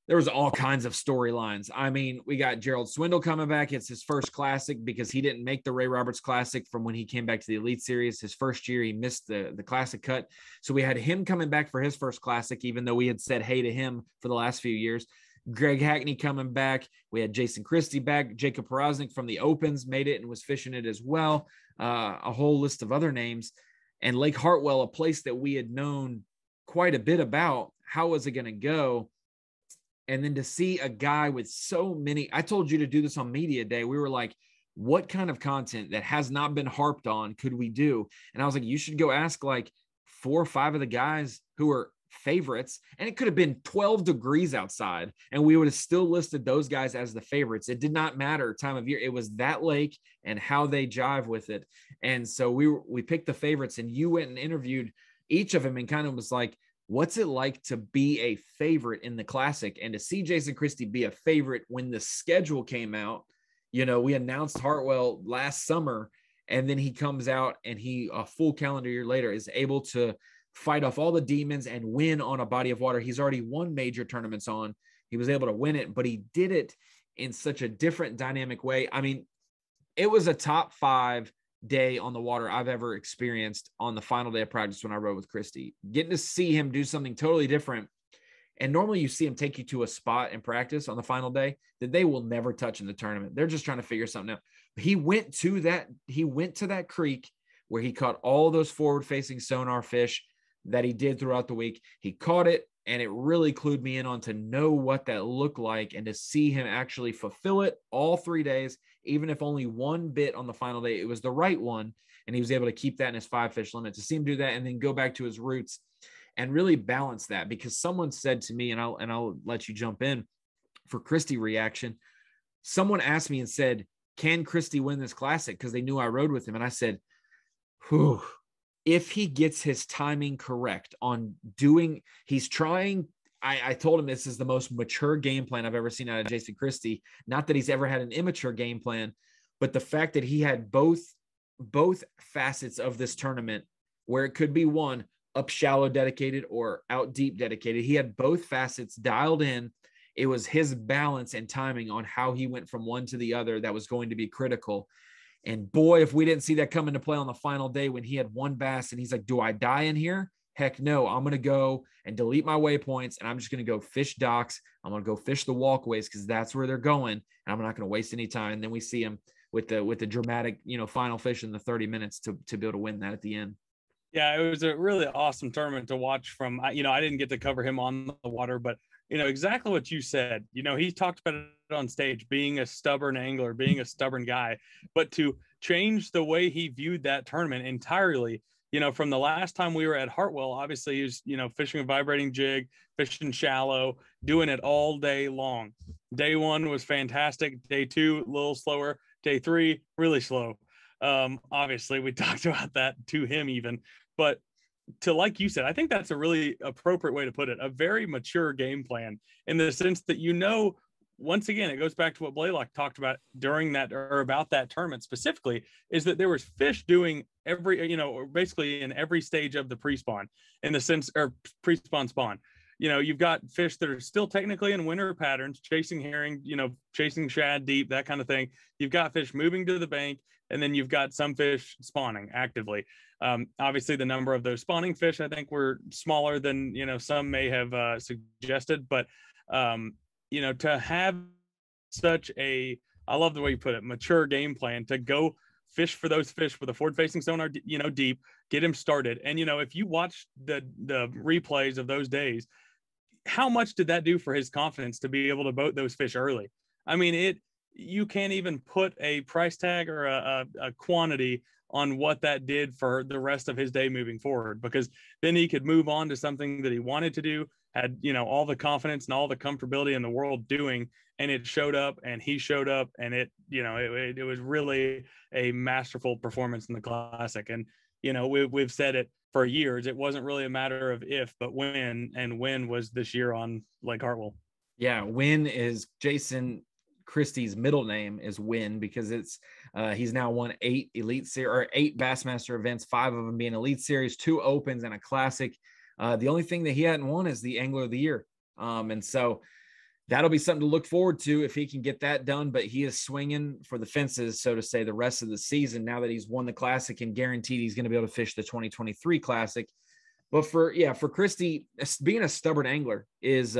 there was all kinds of storylines. I mean, we got Gerald Swindle coming back. It's his first Classic because he didn't make the Ray Roberts Classic from when he came back to the Elite Series. His first year, he missed the Classic cut. So we had him coming back for his first Classic, even though we had said hey to him for the last few years. Greg Hackney coming back. We had Jason Christie back. Jacob Porosnik from the Opens made it and was fishing it as well. A whole list of other names. And Lake Hartwell, a place that we had known quite a bit about. How was it going to go? And then to see a guy with so many, I told you to do this on media day. We were like, what kind of content that has not been harped on could we do? And I was like, you should go ask like 4 or 5 of the guys who are favorites. And it could have been 12 degrees outside, and we would have still listed those guys as the favorites. It did not matter time of year. It was that lake and how they jive with it. And so we picked the favorites, and you went and interviewed each of them and kind of was like, what's it like to be a favorite in the Classic? And to see Jason Christie be a favorite when the schedule came out, we announced Hartwell last summer, and then he comes out and he, a full calendar year later, is able to fight off all the demons and win on a body of water he's already won major tournaments on. He was able to win it, but he did it in such a different dynamic way. I mean, it was a top 5 day on the water I've ever experienced on the final day of practice when I rode with Christie. Getting to see him do something totally different. And normally you see him take you to a spot in practice on the final day that they will never touch in the tournament. They're just trying to figure something out. He went to that creek where he caught all those forward-facing sonar fish that he did throughout the week. He caught it, and it really clued me in on to know what that looked like and to see him actually fulfill it all 3 days, even if only one bit on the final day, it was the right one. And he was able to keep that in his 5 fish limit. To see him do that and then go back to his roots and really balance that. Because someone said to me, and I'll let you jump in for Christie reaction. Someone asked me and said, can Christie win this classic? Because they knew I rode with him. And I said, whew, if he gets his timing correct on doing, he's trying. I told him this is the most mature game plan I've ever seen out of Jason Christie. Not that he's ever had an immature game plan, but the fact that he had both facets of this tournament where it could be one up shallow dedicated or out deep dedicated. He had both facets dialed in. It was his balance and timing on how he went from one to the other that was going to be critical. And boy, if we didn't see that come into play on the final day when he had one bass and he's like, do I die in here? Heck no, I'm going to go and delete my waypoints and I'm just going to go fish docks. I'm going to go fish the walkways because that's where they're going. And I'm not going to waste any time. And then we see him with the dramatic, final fish in the 30 minutes to be able to win that at the end. Yeah, it was a really awesome tournament to watch from, I didn't get to cover him on the water, but exactly what you said. He talked about it on stage, being a stubborn angler, being a stubborn guy, but to change the way he viewed that tournament entirely, from the last time we were at Hartwell, obviously he was, fishing a vibrating jig, fishing shallow, doing it all day long. Day one was fantastic. Day two, a little slower. Day three, really slow. Obviously we talked about that to him even, but to, like you said, I think that's a really appropriate way to put it, a very mature game plan in the sense that, once again, it goes back to what Blaylock talked about during that, or about that tournament specifically, is that there was fish doing every, basically in every stage of the pre-spawn, in the sense, or pre-spawn spawn. You've got fish that are still technically in winter patterns, chasing herring, chasing shad deep, that kind of thing. You've got fish moving to the bank, and then you've got some fish spawning actively. Obviously, the number of those spawning fish, I think, were smaller than, some may have suggested. But, to have such a, I love the way you put it, mature game plan to go fish for those fish with a forward-facing sonar, deep, get him started. And, if you watch the replays of those days, how much did that do for his confidence to be able to boat those fish early? I mean, you can't even put a price tag or a quantity on what that did for the rest of his day moving forward, because then he could move on to something that he wanted to do, had, all the confidence and all the comfortability in the world doing, and it showed up and he showed up, and it was really a masterful performance in the Classic. And, we've said it for years. It wasn't really a matter of if, but when, and when was this year on Lake Hartwell. Yeah. Win is Jason Christie's middle name is Win, because he's now won 8 Elite Series or 8 Bassmaster events, 5 of them being Elite Series, 2 Opens and a Classic. The only thing that he hadn't won is the Angler of the Year. And so that'll be something to look forward to if he can get that done. But he is swinging for the fences, so to say, the rest of the season, now that he's won the Classic and guaranteed he's going to be able to fish the 2023 Classic. But for Christie, being a stubborn angler is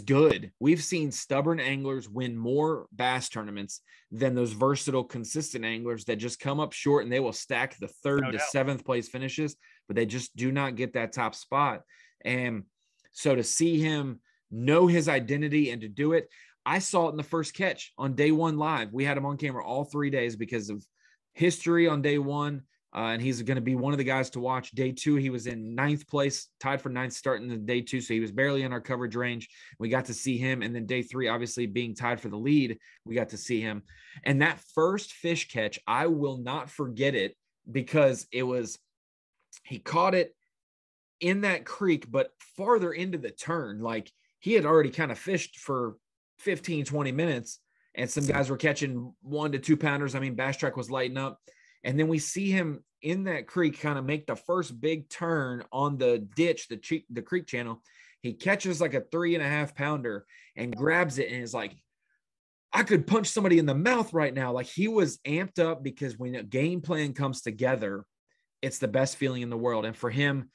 good. We've seen stubborn anglers win more bass tournaments than those versatile, consistent anglers that just come up short and they will stack the 3rd to 7th place finishes, but they just do not get that top spot. And so to see him know his identity and to do it, I saw it in the first catch on day one live. We had him on camera all 3 days because of history on day one. And he's going to be one of the guys to watch. Day 2, he was in 9th place, tied for 9th starting the day 2. So he was barely in our coverage range. We got to see him. And then day 3, obviously being tied for the lead, we got to see him. And that first fish catch, I will not forget it, because he caught it in that creek, but farther into the turn. Like, he had already kind of fished for 15, 20 minutes, and some guys were catching 1 to 2 pounders. I mean, Bass Track was lighting up. And then we see him in that creek kind of make the first big turn on the ditch, the creek channel. He catches like a 3.5 pounder and grabs it and is like, I could punch somebody in the mouth right now. Like, he was amped up, because when a game plan comes together, it's the best feeling in the world. And for him,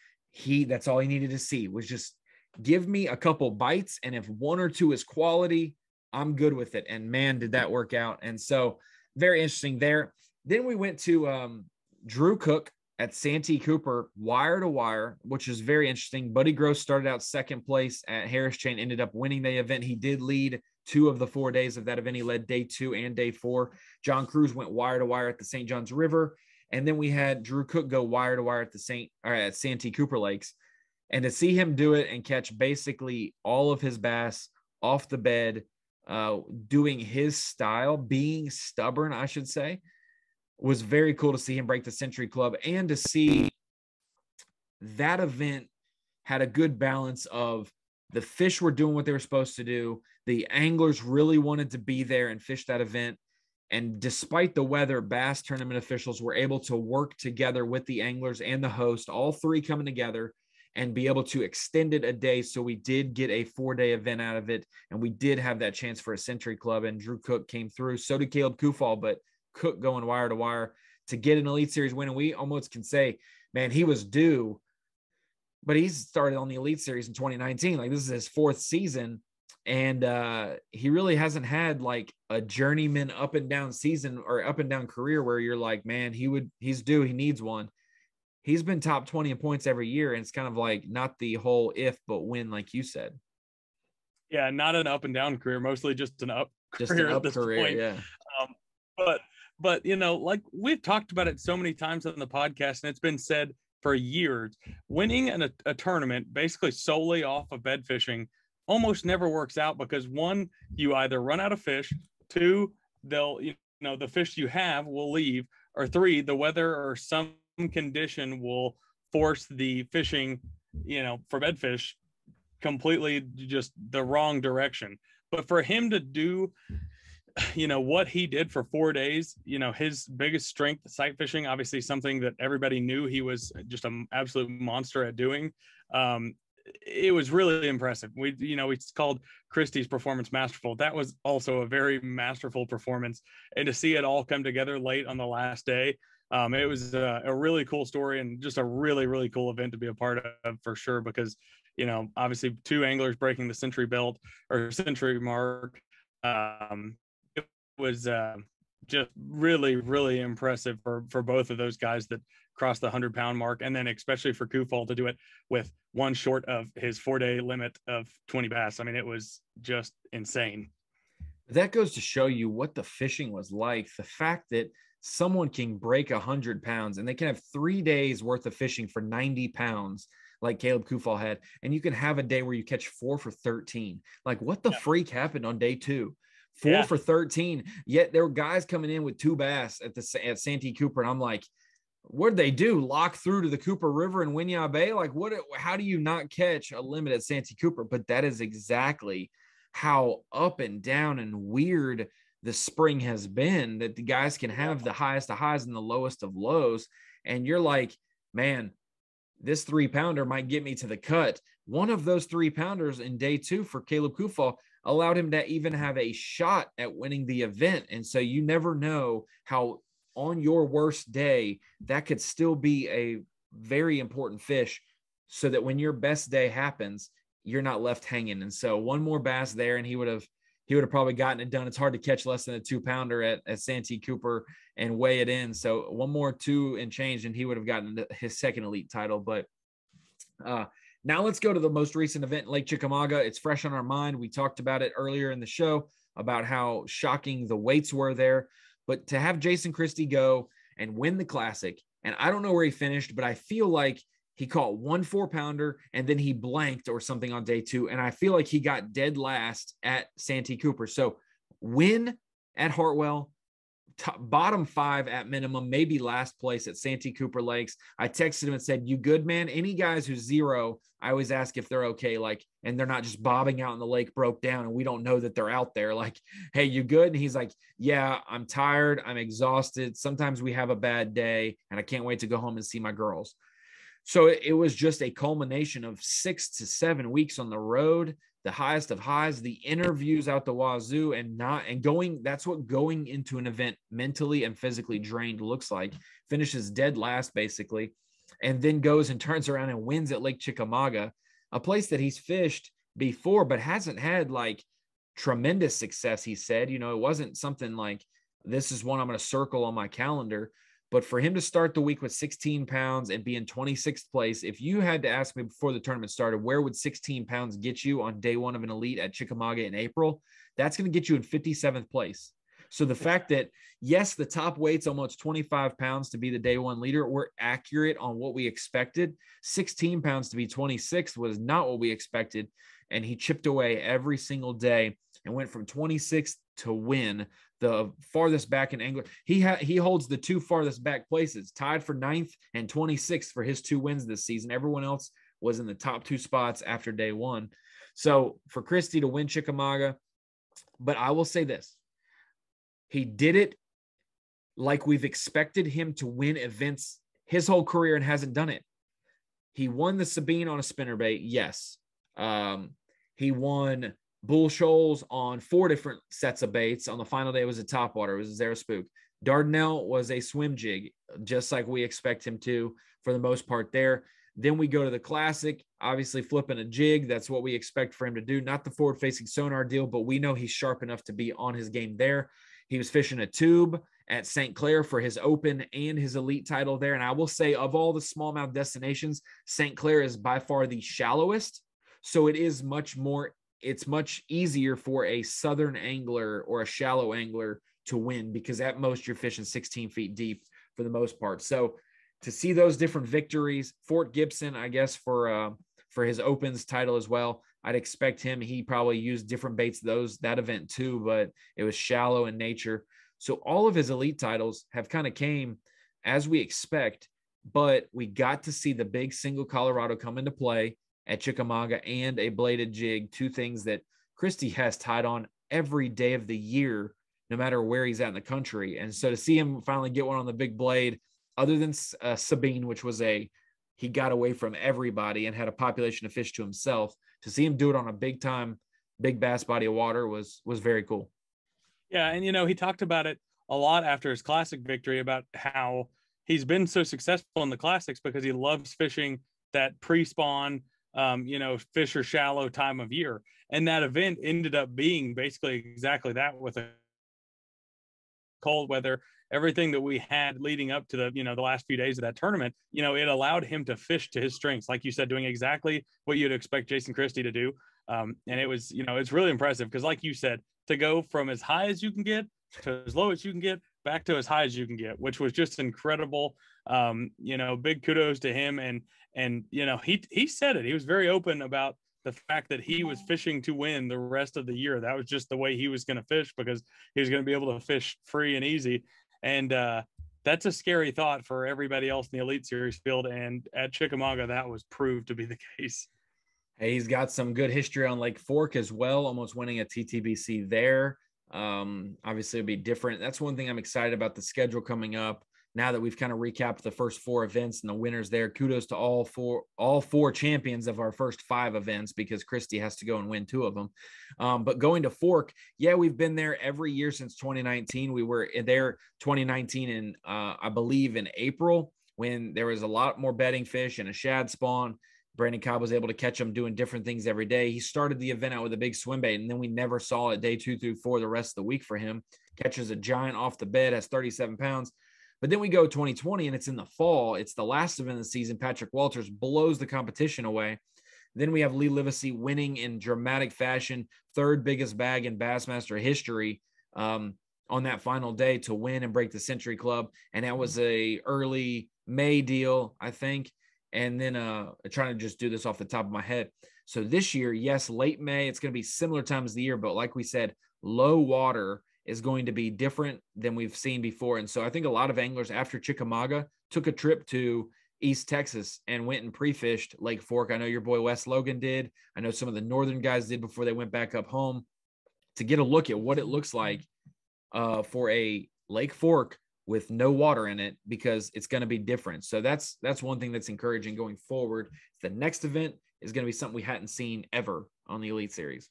that's all he needed to see was just give me a couple bites. And if 1 or 2 is quality, I'm good with it. And man, did that work out. And so very interesting there. Then we went to Drew Cook at Santee Cooper, wire to wire, which is very interesting. Buddy Gross started out 2nd place at Harris Chain, ended up winning the event. He did lead 2 of the 4 days of that event. He led day 2 and day 4. John Cruz went wire to wire at the St. Johns River. And then we had Drew Cook go wire to wire at Santee Cooper Lakes. And to see him do it and catch basically all of his bass off the bed, doing his style, being stubborn, I should say, was very cool to see him break the Century Club, and to see that event had a good balance of the fish were doing what they were supposed to do. The anglers really wanted to be there and fish that event. And despite the weather, bass tournament officials were able to work together with the anglers and the host, all three coming together, and be able to extend it a day. So we did get a 4-day event out of it. And we did have that chance for a Century Club, and Drew Cook came through. So did Caleb Kufal, but Cook going wire to wire to get an Elite Series win. And we almost can say, man, he was due, but he's started on the Elite Series in 2019. Like, this is his 4th season. And he really hasn't had like a journeyman up and down season or up and down career where you're like, man, he's due. He needs one. He's been top 20 in points every year. And it's kind of like not the whole if, but when, like you said. Yeah. Not an up and down career, mostly just an up career at this point. Yeah. But, you know, like we've talked about it so many times on the podcast, and it's been said for years, winning a tournament basically solely off of bed fishing almost never works out, because 1, you either run out of fish, 2, the fish you have will leave, or 3, the weather or some condition will force the fishing, for bedfish completely just the wrong direction. But for him to do, what he did for 4 days, his biggest strength, sight fishing, obviously something that everybody knew he was just an absolute monster at doing. It was really impressive. We called Christie's performance masterful. That was also a very masterful performance. And to see it all come together late on the last day, it was a really cool story, and just a really, really cool event to be a part of for sure, because, obviously 2 anglers breaking the century belt or century mark. It was just really, really impressive for both of those guys that crossed the 100-pound mark. And then especially for Kufal to do it with 1 short of his 4-day limit of 20 bass. I mean, it was just insane. That goes to show you what the fishing was like. The fact that someone can break 100 pounds and they can have 3 days worth of fishing for 90 pounds like Caleb Kufal had. And you can have a day where you catch 4 for 13. Like, what the freak happened on day 2? 4 for 13. Yet there were guys coming in with 2 bass at Santee Cooper. And I'm like, what did they do? Lock through to the Cooper River and Winyah Bay? Like, how do you not catch a limit at Santee Cooper? But that is exactly how up and down and weird the spring has been, that the guys can have the highest of highs and the lowest of lows. And you're like, man, this 3-pounder might get me to the cut. One of those 3-pounders in day 2 for Caleb Kufal allowed him to even have a shot at winning the event. And so you never know how on your worst day, that could still be a very important fish, so that when your best day happens, you're not left hanging. And so 1 more bass there, and he would have probably gotten it done. It's hard to catch less than a 2-pounder at Santee Cooper and weigh it in. So 1 more 2 and change, and he would have gotten his 2nd elite title. But now let's go to the most recent event in Lake Chickamauga. It's fresh on our mind. We talked about it earlier in the show about how shocking the weights were there. But to have Jason Christie go and win the Classic, and I don't know where he finished, but I feel like he caught 1 4-pounder and then he blanked or something on day 2. And I feel like he got dead last at Santee Cooper. So win at Hartwell, bottom 5 at minimum, maybe last place at Santee Cooper Lakes. I texted him and said, you good, man? Any guys who's 0, I always ask if they're okay, like, and they're not just bobbing out in the lake, broke down, and we don't know that they're out there. Like, hey, you good? And he's like, yeah, I'm tired. I'm exhausted. Sometimes we have a bad day, and I can't wait to go home and see my girls. So it was just a culmination of 6 to 7 weeks on the road, the highest of highs, the interviews out the wazoo, that's what going into an event mentally and physically drained looks like. Finishes dead last, basically, and then goes and turns around and wins at Lake Chickamauga, a place that he's fished before, but hasn't had like tremendous success. He said, it wasn't something like, this is one I'm going to circle on my calendar. But for him to start the week with 16 pounds and be in 26th place, if you had to ask me before the tournament started, where would 16 pounds get you on day 1 of an elite at Chickamauga in April? That's going to get you in 57th place. So the fact that, yes, the top weight's almost 25 pounds to be the day one leader, we're accurate on what we expected. 16 pounds to be 26th was not what we expected. And he chipped away every single day and went from 26th to win the farthest back in angler. He holds the two farthest back places, tied for 9th and 26th for his 2 wins this season. Everyone else was in the top 2 spots after day one. So for Christie to win Chickamauga, but I will say this, he did it like we've expected him to win events his whole career and hasn't done it. He won the Sabine on a spinnerbait, yes. He won Bull Shoals on 4 different sets of baits. On the final day, it was a topwater. It was a Zero Spook. Dardanelle was a swim jig, just like we expect him to for the most part there. Then we go to the Classic, obviously flipping a jig. That's what we expect for him to do. Not the forward-facing sonar deal, but we know he's sharp enough to be on his game there. He was fishing a tube at St. Clair for his open and his elite title there. And I will say, of all the smallmouth destinations, St. Clair is by far the shallowest. So it is it's much easier for a southern angler or a shallow angler to win, because at most you're fishing 16 feet deep for the most part. So to see those different victories, Fort Gibson, I guess for his opens title as well, I'd expect him. He probably used different baits that event too, but it was shallow in nature. So all of his elite titles have kind of came as we expect, but we got to see the big single Colorado come into play at Chickamauga and a bladed jig, 2 things that Christie has tied on every day of the year, no matter where he's at in the country. And so to see him finally get one on the big blade, other than Sabine, which was he got away from everybody and had a population of fish to himself, to see him do it on a big bass body of water was very cool. Yeah. And, he talked about it a lot after his Classic victory about how he's been so successful in the Classics because he loves fishing that pre-spawn, fish or shallow time of year. And that event ended up being basically exactly that, with a cold weather, everything that we had leading up to the last few days of that tournament. It allowed him to fish to his strengths, like you said, doing exactly what you'd expect Jason Christie to do. And it was, it's really impressive because, like you said, to go from as high as you can get to as low as you can get back to as high as you can get, which was just incredible. Big kudos to him. And he said it. He was very open about the fact that he was fishing to win the rest of the year. That was just the way he was going to fish, because he was going to be able to fish free and easy. And that's a scary thought for everybody else in the Elite Series field. And at Chickamauga, that was proved to be the case. Hey, he's got some good history on Lake Fork as well, almost winning a TTBC there. Obviously it'll be different. That's one thing I'm excited about, the schedule coming up. Now that we've kind of recapped the first 4 events and the winners there, kudos to all four champions of our first 5 events, because Christie has to go and win 2 of them. But going to Fork, yeah, we've been there every year since 2019. We were there 2019 in, I believe in April, when there was a lot more bedding fish and a shad spawn. Brandon Cobb was able to catch them doing different things every day. He started the event out with a big swim bait, and then we never saw it day 2 through 4 the rest of the week for him. Catches a giant off the bed, has 37 pounds. But then we go 2020, and it's in the fall. It's the last event of the season. Patrick Walters blows the competition away. Then we have Lee Livesey winning in dramatic fashion, 3rd biggest bag in Bassmaster history on that final day to win and break the Century Club. And that was a early May deal, I think. And then trying to just do this off the top of my head. So this year, yes, late May, it's going to be similar times of the year, but like we said, low water is going to be different than we've seen before. And so I think a lot of anglers after Chickamauga took a trip to East Texas and went and pre-fished Lake Fork. I know your boy Wes Logan did. I know some of the northern guys did before they went back up home, to get a look at what it looks like for a Lake Fork with no water in it, because it's going to be different. So that's one thing that's encouraging going forward. The next event is going to be something we hadn't seen ever on the Elite Series.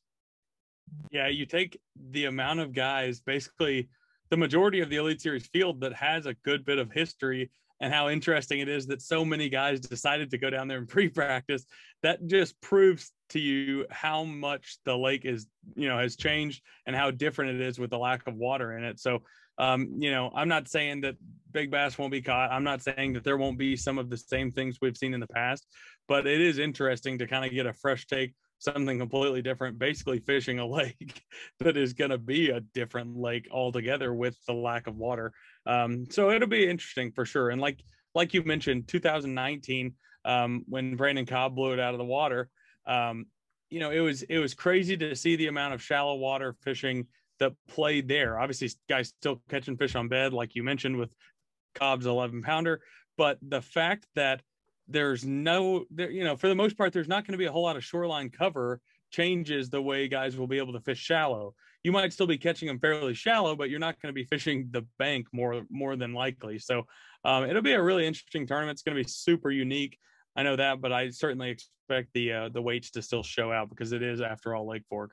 Yeah, you take the amount of guys, basically the majority of the Elite Series field, that has a good bit of history, and how interesting it is that so many guys decided to go down there and pre-practice. That just proves to you how much the lake is, has changed, and how different it is with the lack of water in it. So, I'm not saying that big bass won't be caught. I'm not saying that there won't be some of the same things we've seen in the past, but it is interesting to kind of get a fresh take, something completely different, basically fishing a lake that is going to be a different lake altogether with the lack of water. So it'll be interesting for sure. And like you mentioned, 2019, when Brandon Cobb blew it out of the water, it was crazy to see the amount of shallow water fishing that played there. Obviously, guys still catching fish on bed, like you mentioned, with Cobb's 11-pounder. But the fact that there's for the most part, there's not going to be a whole lot of shoreline cover changes the way guys will be able to fish shallow. You might still be catching them fairly shallow, but you're not going to be fishing the bank more than likely. So it'll be a really interesting tournament. It's going to be super unique. I know that, but I certainly expect the weights to still show out because it is, after all, Lake Fork.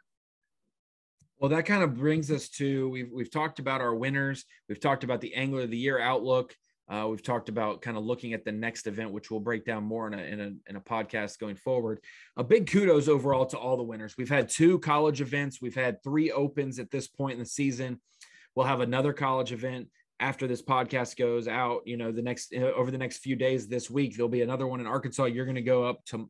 Well, that kind of brings us to, we've talked about our winners. We've talked about the Angler of the Year outlook. We've talked about kind of looking at the next event, which we'll break down more in a podcast going forward. A big kudos overall to all the winners. We've had 2 college events. We've had 3 opens at this point in the season. We'll have another college event after this podcast goes out. Over the next few days this week, there'll be another one in Arkansas. You're going to go up to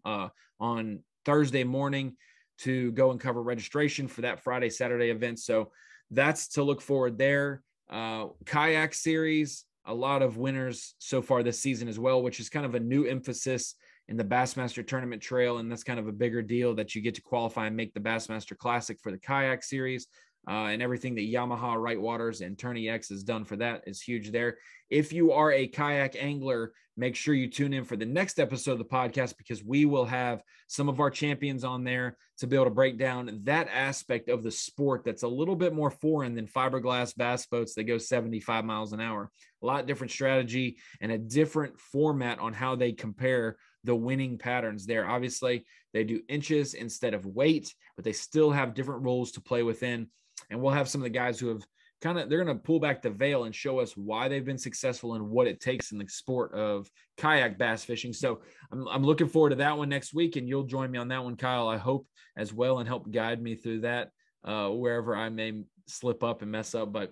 on Thursday morning to go and cover registration for that Friday, Saturday event. So that's to look forward there. Kayak series, a lot of winners so far this season as well, which is kind of a new emphasis in the Bassmaster Tournament Trail. And that's kind of a bigger deal that you get to qualify and make the Bassmaster Classic for the Kayak series. And everything that Yamaha, Right Waters, and Tourney X has done for that is huge there. If you are a kayak angler, make sure you tune in for the next episode of the podcast, because we will have some of our champions on there to be able to break down that aspect of the sport that's a little bit more foreign than fiberglass bass boats that go 75 miles an hour. A lot different strategy and a different format on how they compare the winning patterns there. Obviously, they do inches instead of weight, but they still have different rules to play within. And we'll have some of the guys who have they're going to pull back the veil and show us why they've been successful and what it takes in the sport of kayak bass fishing. So I'm looking forward to that one next week, and you'll join me on that one, Kyle, I hope, as well, and help guide me through that wherever I may slip up and mess up. But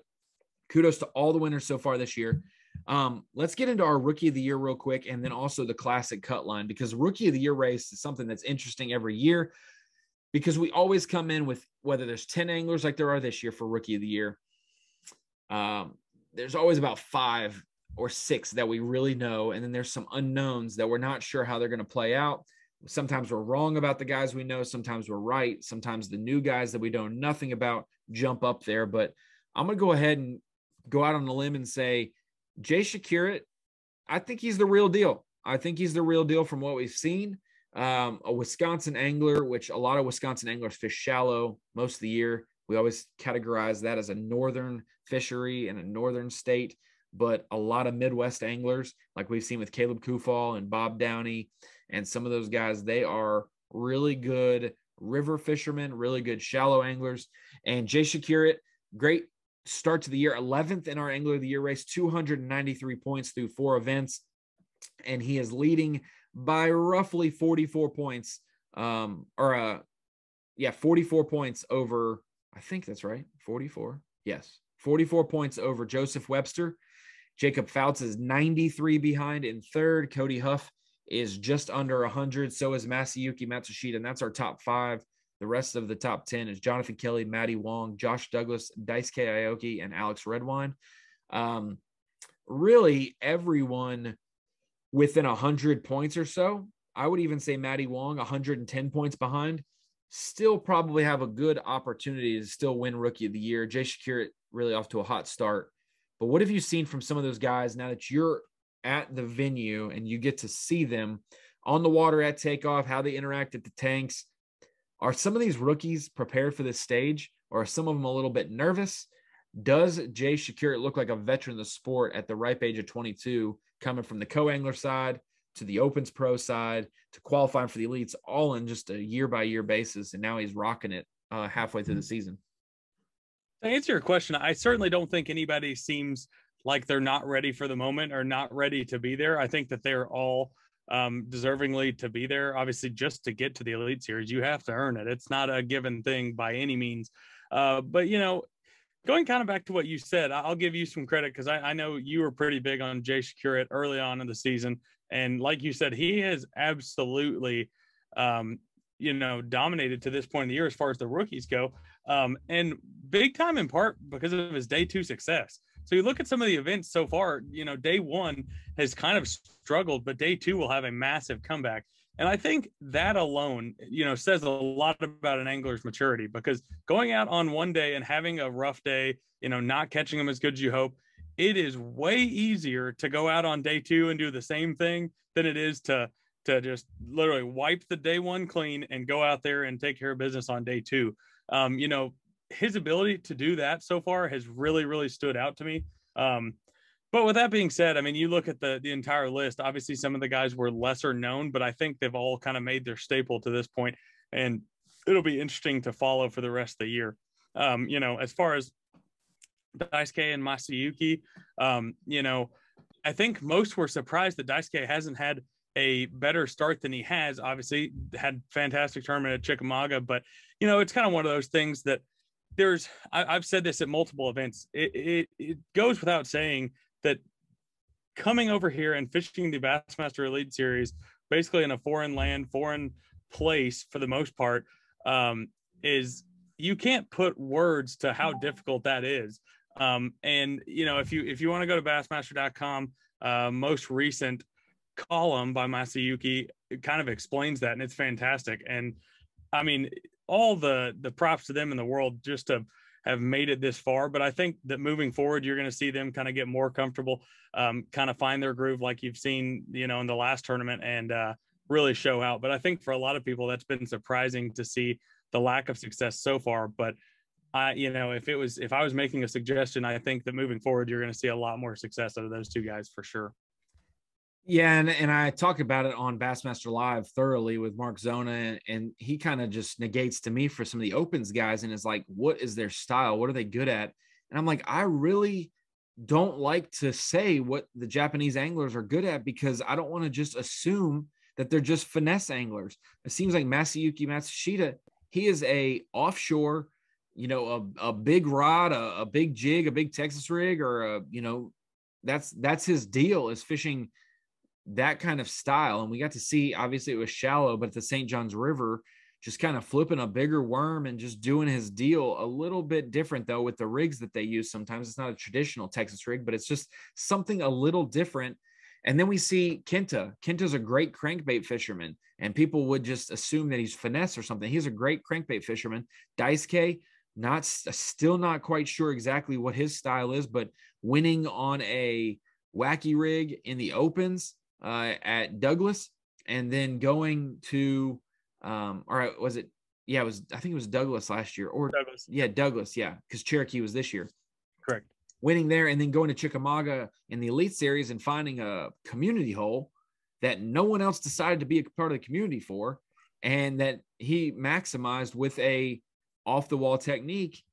kudos to all the winners so far this year. Let's get into our Rookie of the Year real quick, and then also the Classic Cutline, because Rookie of the Year race is something that's interesting every year, because we always come in with, whether there's 10 anglers like there are this year for Rookie of the Year, there's always about 5 or 6 that we really know. And then there's some unknowns that we're not sure how they're going to play out. Sometimes we're wrong about the guys we know. Sometimes we're right. Sometimes the new guys that we know nothing about jump up there. But I'm going to go ahead and go out on a limb and say, Jay Shakurit, I think he's the real deal. I think he's the real deal from what we've seen. A Wisconsin angler, which a lot of Wisconsin anglers fish shallow most of the year. We always categorize that as a northern fishery in a northern state, but a lot of Midwest anglers, like we've seen with Caleb Kufal and Bob Downey and some of those guys, they are really good river fishermen, really good shallow anglers. And Jay Shakurit, great start to the year, 11th in our Angler of the Year race, 293 points through 4 events. And he is leading by roughly 44 points, 44 points over, I think that's right, 44. Yes, 44 points over Joseph Webster. Jacob Fouts is 93 behind in third. Cody Huff is just under 100. So is Masayuki Matsushita, and that's our top 5. The rest of the top 10 is Jonathan Kelly, Matty Wong, Josh Douglas, Daisuke Aoki, and Alex Redwine. Really, everyone within 100 points or so. I would even say Matty Wong, 110 points behind, still probably have a good opportunity to still win Rookie of the Year. Jay Shakurit really off to a hot start. But what have you seen from some of those guys now that you're at the venue and you get to see them on the water at takeoff, how they interact at the tanks? Are some of these rookies prepared for this stage, or are some of them a little bit nervous? Does Jay Shakurit look like a veteran of the sport at the ripe age of 22, coming from the co-angler side to the Opens Pro side to qualifying for the elites, all in just a year-by-year basis, and now he's rocking it halfway through the season? To answer your question, I certainly don't think anybody seems like they're not ready for the moment or not ready to be there. I think that they're all deservingly to be there. Obviously, just to get to the Elite Series, you have to earn it. It's not a given thing by any means. But, you know, going kind of back to what you said, I'll give you some credit because I know you were pretty big on Jay Shakurit early on in the season. And like you said, he has absolutely dominated to this point in the year as far as the rookies go. And big time in part because of his day 2 success. So you look at some of the events so far, day 1 has kind of struggled, but day 2 will have a massive comeback. And I think that alone, says a lot about an angler's maturity, because going out on one day and having a rough day, not catching them as good as you hope, it is way easier to go out on day 2 and do the same thing than it is to just literally wipe the day 1 clean and go out there and take care of business on day 2. His ability to do that so far has really, really stood out to me. But with that being said, I mean, you look at the entire list, obviously some of the guys were lesser known, but I think they've all kind of made their staple to this point, and it'll be interesting to follow for the rest of the year. As far as Daisuke and Masayuki, I think most were surprised that Daisuke hasn't had a better start than he has. Obviously had fantastic tournament at Chickamauga, but it's kind of one of those things that I've said this at multiple events. It goes without saying that coming over here and fishing the Bassmaster Elite Series, basically in a foreign land, foreign place for the most part, is you can't put words to how difficult that is. And if you want to go to bassmaster.com, most recent column by Masayuki, it kind of explains that, and it's fantastic. And I mean, all the props to them in the world just to have made it this far. But I think that moving forward, you're going to see them kind of get more comfortable, kind of find their groove like you've seen, in the last tournament, and really show out. But I think for a lot of people, that's been surprising to see the lack of success so far. But if I was making a suggestion, I think that moving forward, you're going to see a lot more success out of those two guys for sure. Yeah, and I talk about it on Bassmaster Live thoroughly with Mark Zona, and he kind of just negates to me for some of the opens guys and is like, what is their style? What are they good at? And I'm like, I really don't like to say what the Japanese anglers are good at, because I don't want to just assume that they're just finesse anglers. It seems like Masayuki Matsushita, he is a offshore, a big rod, a big jig, a big Texas rig, or that's his deal, is fishing that kind of style. And we got to see, obviously it was shallow, but the St. Johns River, just kind of flipping a bigger worm and just doing his deal. A little bit different though with the rigs that they use. Sometimes it's not a traditional Texas rig, but it's just something a little different. And then we see Kenta. Kenta's a great crankbait fisherman, and people would just assume that he's finesse or something. He's a great crankbait fisherman. Daisuke, still not quite sure exactly what his style is, but winning on a wacky rig in the opens at Douglas, and then going to I think it was Douglas last year, or Douglas, because Cherokee was this year. Correct. Winning there, and then going to Chickamauga in the Elite Series and finding a community hole that no one else decided to be a part of the community for, and that he maximized with a off the wall technique,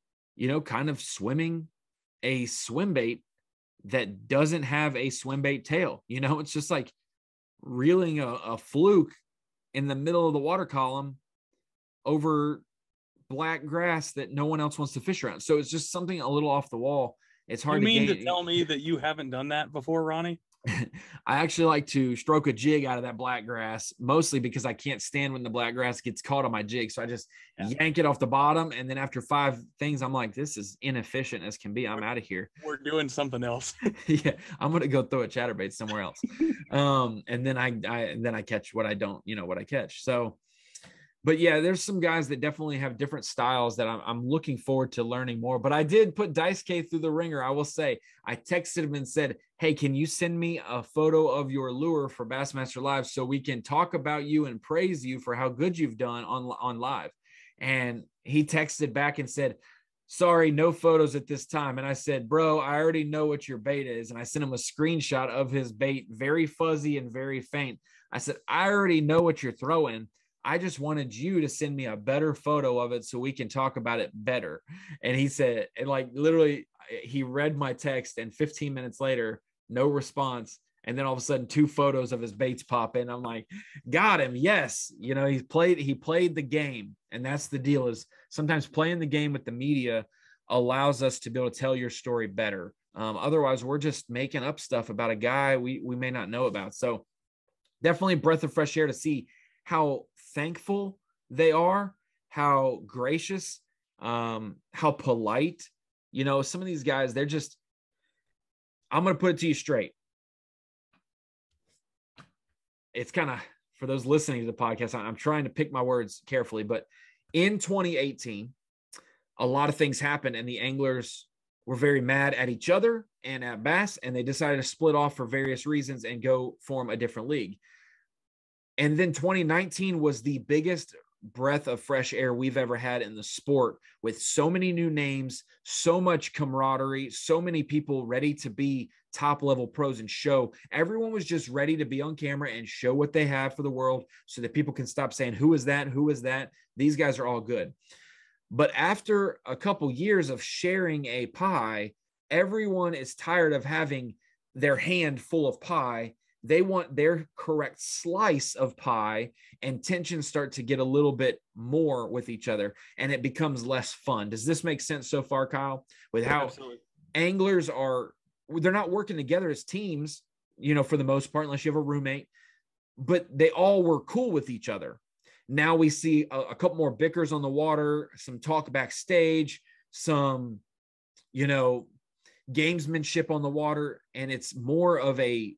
kind of swimming a swim bait that doesn't have a swim bait tail. It's just like reeling a fluke in the middle of the water column over black grass that no one else wants to fish around. So it's just something a little off the wall. It's hard to tell me that you haven't done that before, Ronnie? I actually like to stroke a jig out of that black grass, mostly because I can't stand when the black grass gets caught on my jig. So I just yank it off the bottom. And then after 5 things, I'm like, this is inefficient as can be. I'm out of here. We're doing something else. Yeah. I'm going to go throw a chatterbait somewhere else. And then I catch what I don't, what I catch. So, but yeah, there's some guys that definitely have different styles that I'm looking forward to learning more. But I did put Daisuke through the ringer. I will say, I texted him and said, hey, can you send me a photo of your lure for Bassmaster Live so we can talk about you and praise you for how good you've done on live? And he texted back and said, sorry, no photos at this time. And I said, bro, I already know what your bait is. And I sent him a screenshot of his bait, very fuzzy and very faint. I said, I already know what you're throwing. I just wanted you to send me a better photo of it so we can talk about it better. And he said, and like literally he read my text, and 15 minutes later, no response. And then all of a sudden 2 photos of his baits pop in. I'm like, got him. Yes. He played the game. And that's the deal, is sometimes playing the game with the media allows us to be able to tell your story better. Otherwise we're just making up stuff about a guy we may not know about. So definitely a breath of fresh air to see how thankful they are, how gracious, how polite. You know, some of these guys, they're just, I'm going to put it to you straight. It's kind of, for those listening to the podcast, I'm trying to pick my words carefully, but in 2018, a lot of things happened and the anglers were very mad at each other and at Bass, and they decided to split off for various reasons and go form a different league. And then 2019 was the biggest breath of fresh air we've ever had in the sport, with so many new names, so much camaraderie, so many people ready to be top level pros and show. Everyone was just ready to be on camera and show what they have for the world so that people can stop saying, who is that? Who is that? These guys are all good. But after a couple years of sharing a pie, everyone is tired of having their hand full of pie. They want their correct slice of pie, and tensions start to get a little bit more with each other, and it becomes less fun. Does this make sense so far, Kyle? With how Absolutely. Anglers are, they're not working together as teams, you know, for the most part, unless you have a roommate, but they all were cool with each other. Now we see a couple more bickers on the water, some talk backstage, some, you know, gamesmanship on the water, and it's more of a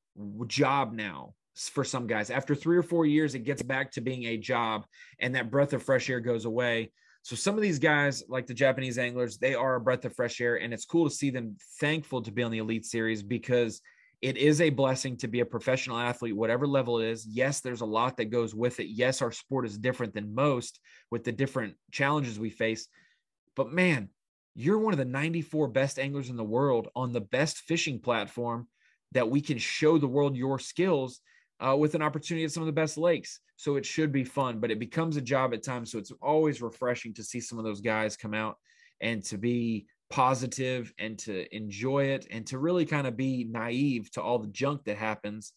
job now for some guys. After 3 or 4 years, it gets back to being a job, and that breath of fresh air goes away. So some of these guys, like the Japanese anglers, they are a breath of fresh air, and it's cool to see them thankful to be on the Elite Series, because it is a blessing to be a professional athlete, whatever level it is. Yes, there's a lot that goes with it. Yes, our sport is different than most with the different challenges we face. But man, you're one of the 94 best anglers in the world on the best fishing platform that we can show the world your skills with an opportunity at some of the best lakes. So it should be fun, but it becomes a job at times. So it's always refreshing to see some of those guys come out and to be positive and to enjoy it and to really kind of be naive to all the junk that happens,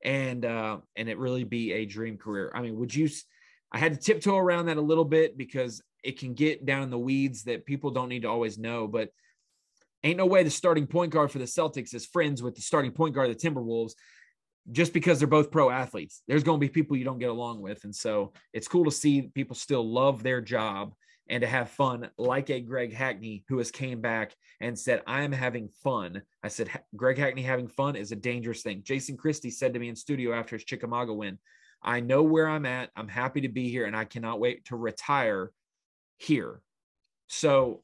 and it really be a dream career. I mean, I had to tiptoe around that a little bit because it can get down in the weeds that people don't need to always know, but ain't no way the starting point guard for the Celtics is friends with the starting point guard of the Timberwolves just because they're both pro athletes. There's going to be people you don't get along with. And so it's cool to see people still love their job and to have fun, like a Greg Hackney, who has came back and said, I'm having fun. I said, Greg Hackney having fun is a dangerous thing. Jason Christie said to me in studio after his Chickamauga win, I know where I'm at. I'm happy to be here, and I cannot wait to retire here. So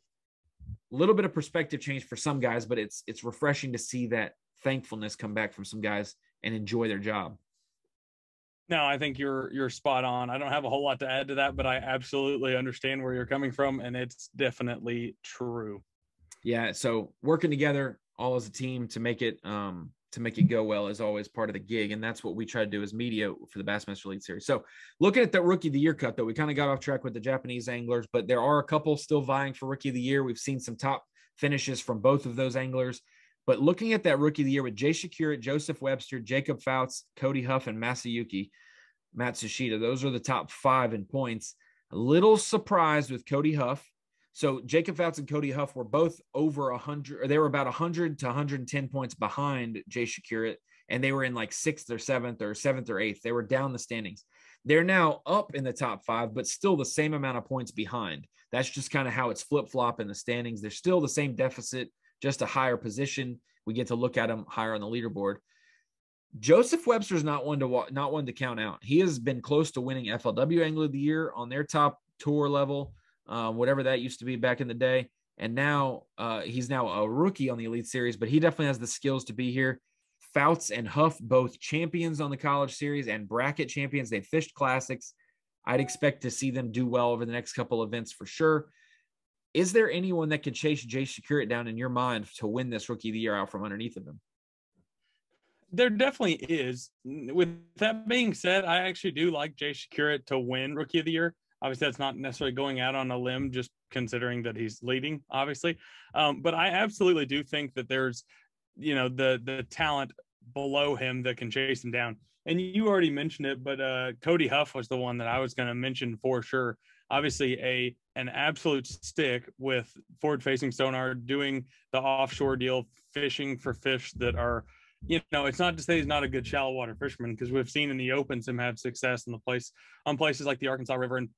a little bit of perspective change for some guys, but it's refreshing to see that thankfulness come back from some guys and enjoy their job. No, I think you're spot on. I don't have a whole lot to add to that, but I absolutely understand where you're coming from, and it's definitely true. Yeah, so working together all as a team to make it go well is always part of the gig, and that's what we try to do as media for the Bassmaster Elite Series. So looking at the Rookie of the Year cut, though, we kind of got off track with the Japanese anglers, but there are a couple still vying for Rookie of the Year. We've seen some top finishes from both of those anglers. But looking at that Rookie of the Year with Jay Shakura, Joseph Webster, Jacob Fouts, Cody Huff, and Masayuki Matsushita, those are the top 5 in points. A little surprised with Cody Huff. So Jacob Fouts and Cody Huff were both over 100, or they were about 100 to 110 points behind Jay Shakura, and they were in like 6th or 7th or 7th or 8th. They were down the standings. They're now up in the top 5, but still the same amount of points behind. That's just kind of how it's flip-flop in the standings. They're still the same deficit, just a higher position. We get to look at them higher on the leaderboard. Joseph Webster's not one to count out. He has been close to winning FLW Angler of the Year on their top tour level, whatever that used to be back in the day. And now he's now a rookie on the Elite Series, but he definitely has the skills to be here. Fouts and Huff, both champions on the College Series and bracket champions. They fished classics. I'd expect to see them do well over the next couple events for sure. Is there anyone that could chase Jay Shakura down in your mind to win this Rookie of the Year out from underneath of him? There definitely is. With that being said, I actually do like Jay Shakura to win Rookie of the Year. Obviously, that's not necessarily going out on a limb, just considering that he's leading, obviously. But I absolutely do think that there's, the talent below him that can chase him down. And you already mentioned it, but Cody Huff was the one that I was going to mention for sure. Obviously, an absolute stick with forward-facing sonar, doing the offshore deal, fishing for fish that are it's not to say he's not a good shallow water fisherman, because we've seen in the opens him have success in on places like the Arkansas River and,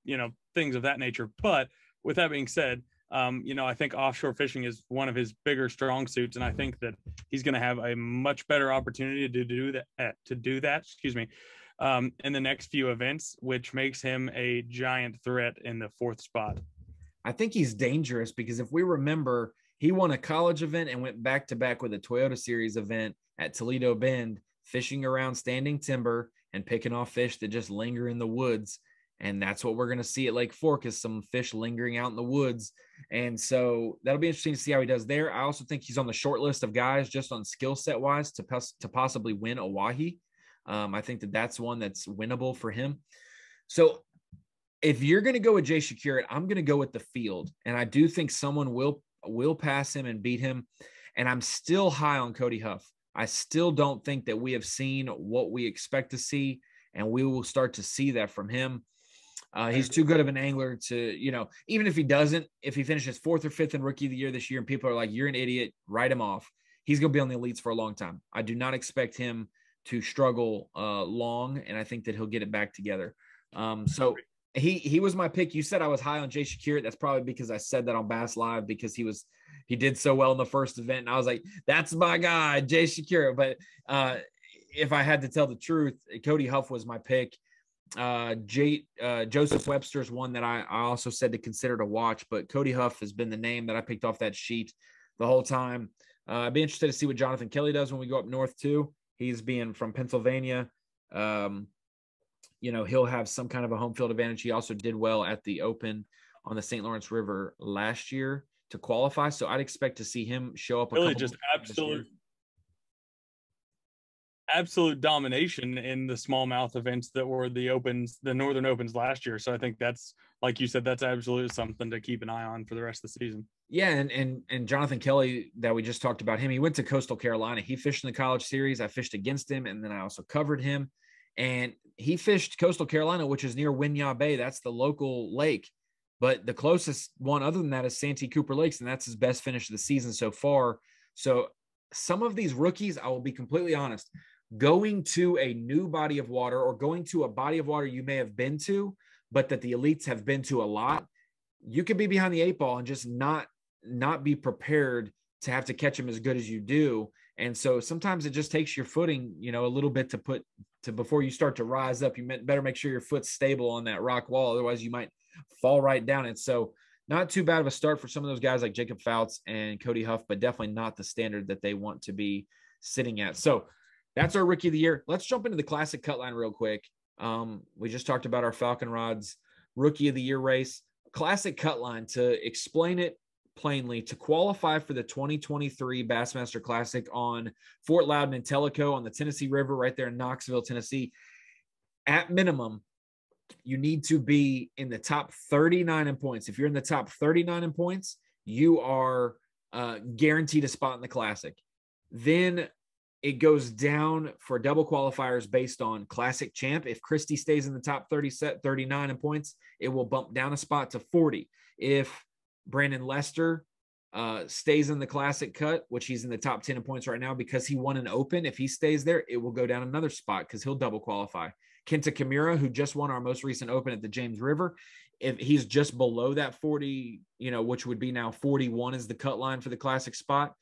things of that nature. But with that being said, I think offshore fishing is one of his bigger strong suits. And I think that he's going to have a much better opportunity to do that, in the next few events, which makes him a giant threat in the 4th spot. I think he's dangerous because if we remember, he won a college event and went back to back with a Toyota Series event at Toledo Bend, fishing around standing timber and picking off fish that just linger in the woods. And that's what we're going to see at Lake Fork, is some fish lingering out in the woods. And so that'll be interesting to see how he does there. I also think he's on the short list of guys just on skill set wise to possibly win Oahe. I think that's one that's winnable for him. So if you're going to go with Jay Shakir, I'm going to go with the field. And I do think someone will pass him and beat him. And I'm still high on Cody Huff. I still don't think that we have seen what we expect to see, and we will start to see that from him. He's too good of an angler to, even if he finishes 4th or 5th in Rookie of the Year this year and people are like, you're an idiot, write him off, he's going to be on the elites for a long time. I do not expect him to struggle long, and I think that he'll get it back together. So he was my pick. You said I was high on Jay Shakir. That's probably because I said that on Bass Live because he did so well in the first event. And I was like, that's my guy, Jay Shakir. But if I had to tell the truth, Cody Huff was my pick. Joseph Webster's one that I also said to consider to watch, but Cody Huff has been the name that I picked off that sheet the whole time. I'd be interested to see what Jonathan Kelly does when we go up north too. He's being from Pennsylvania. He'll have some kind of a home field advantage. He also did well at the Open on the St. Lawrence River last year to qualify. So I'd expect to see him show up. Really just absolute domination in the smallmouth events that were the Northern Opens last year. So I think that's, like you said, that's absolutely something to keep an eye on for the rest of the season. Yeah. And Jonathan Kelly that we just talked about him, he went to Coastal Carolina. He fished in the college series. I fished against him. And then I also covered him, and he fished Coastal Carolina, which is near Winyah Bay. That's the local lake, but the closest one other than that is Santee Cooper Lakes. And that's his best finish of the season so far. So some of these rookies, I will be completely honest, going to a new body of water or going to a body of water you may have been to, but that the elites have been to a lot, you could be behind the 8 ball and just not be prepared to have to catch them as good as you do. And so sometimes it just takes your footing, a little bit before you start to rise up. You better make sure your foot's stable on that rock wall. Otherwise you might fall right down it. So not too bad of a start for some of those guys like Jacob Fouts and Cody Huff, but definitely not the standard that they want to be sitting at. So that's our Rookie of the Year. Let's jump into the Classic Cutline real quick. We just talked about our Falcon Rods Rookie of the Year race. Classic Cutline, to explain it plainly, to qualify for the 2023 Bassmaster Classic on Fort Loudon and Tellico on the Tennessee River right there in Knoxville, Tennessee, at minimum, you need to be in the top 39 in points. If you're in the top 39 in points, you are guaranteed a spot in the Classic. Then it goes down for double qualifiers based on Classic Champ. If Christie stays in the top 39 in points, it will bump down a spot to 40. If Brandon Lester stays in the Classic Cut, which he's in the top 10 in points right now because he won an Open, if he stays there, it will go down another spot because he'll double qualify. Kenta Kimura, who just won our most recent Open at the James River, if he's just below that 40, which would be now 41 is the cut line for the Classic spot,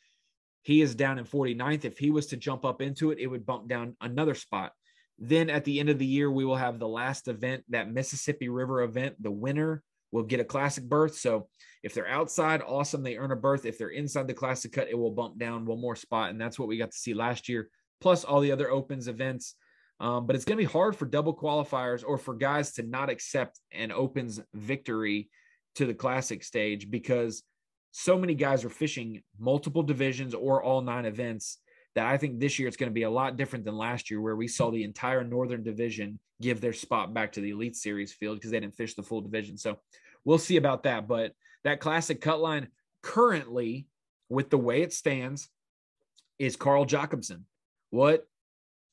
he is down in 49th. If he was to jump up into it, it would bump down another spot. Then at the end of the year, we will have the last event, that Mississippi River event. The winner will get a Classic berth. So if they're outside, awesome, they earn a berth. If they're inside the Classic Cut, it will bump down one more spot. And that's what we got to see last year, plus all the other Opens events. But it's going to be hard for double qualifiers or for guys to not accept an Opens victory to the Classic stage because so many guys are fishing multiple divisions or all 9 events that I think this year it's going to be a lot different than last year, where we saw the entire Northern Division give their spot back to the Elite Series field because they didn't fish the full division. So we'll see about that. But that Classic cut line currently, with the way it stands, is Carl Jacobson. What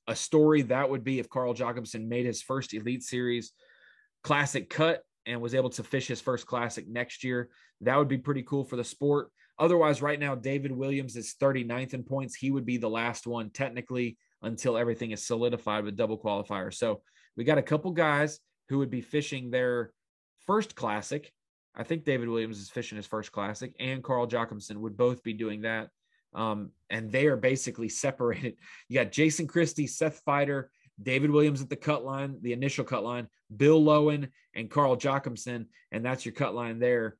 a story that would be if Carl Jacobson made his first Elite Series Classic cut and was able to fish his first Classic next year. That would be pretty cool for the sport. Otherwise, right now, David Williams is 39th in points. He would be the last one technically until everything is solidified with double qualifier. So we got a couple guys who would be fishing their first classic. I think David Williams is fishing his first classic, and Carl Jacobson would both be doing that. And they are basically separated. You got Jason Christie, Seth Feider, David Williams at the cut line, the initial cut line, Bill Lowen, and Carl Jacobson, and that's your cut line there.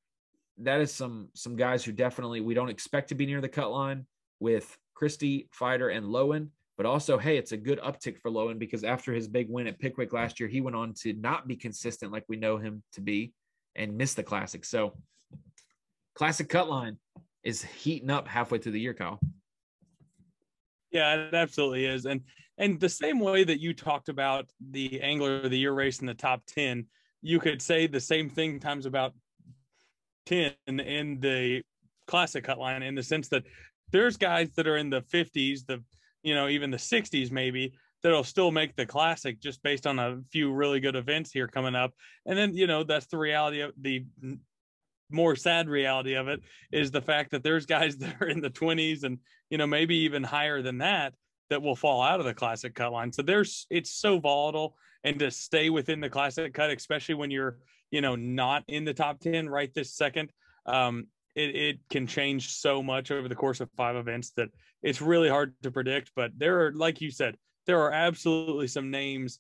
That is some guys who definitely we don't expect to be near the cut line with Christie, Feider, and Lowen. But also, hey, it's a good uptick for Lowen because after his big win at Pickwick last year, he went on to not be consistent like we know him to be and miss the Classic. So Classic cut line is heating up halfway through the year, Kyle. Yeah, it absolutely is. And the same way that you talked about the Angler of the Year race in the top 10, you could say the same thing times about 10 in the Classic cut line, in the sense that there's guys that are in the 50s, even the 60s maybe, that'll still make the Classic just based on a few really good events here coming up. And then, that's the reality of the more sad reality of it, is the fact that there's guys that are in the 20s and, maybe even higher than that will fall out of the Classic cut line. So it's so volatile, and to stay within the Classic cut, especially when you're, not in the top 10 right this second, it can change so much over the course of 5 events that it's really hard to predict. But there are, like you said, there are absolutely some names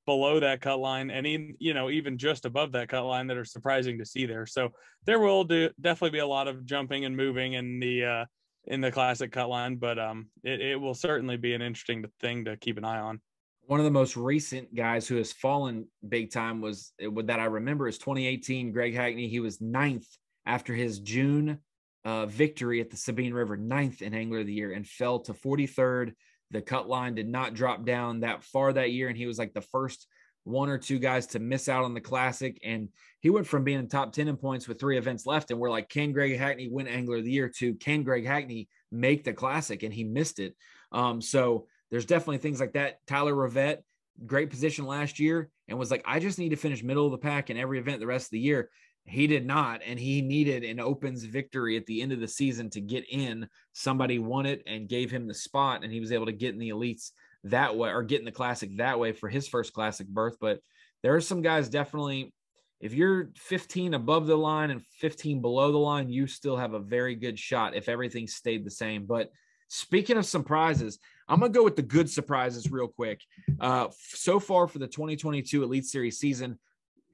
below that cut line, and even just above that cut line, that are surprising to see there. So there will definitely be a lot of jumping and moving in the Classic cut line, but it will certainly be an interesting thing to keep an eye on. One of the most recent guys who has fallen big time that I remember is 2018 Greg Hackney. He was 9th after his June victory at the Sabine River, 9th in Angler of the Year, and fell to 43rd. The cut line did not drop down that far that year, and he was like the first 1 or 2 guys to miss out on the Classic. And he went from being in top 10 in points with 3 events left, and we're like, can Greg Hackney win Angler of the Year, to can Greg Hackney make the Classic? And he missed it. So there's definitely things like that. Tyler Rivette, great position last year, and was like, I just need to finish middle of the pack in every event the rest of the year. He did not, and he needed an opens victory at the end of the season to get in. Somebody won it and gave him the spot, and he was able to get in the elites that way, or get in the Classic that way for his first Classic berth. But there are some guys definitely, if you're 15 above the line and 15 below the line, you still have a very good shot if everything stayed the same. But speaking of surprises, I'm going to go with the good surprises real quick. So far for the 2022 Elite Series season,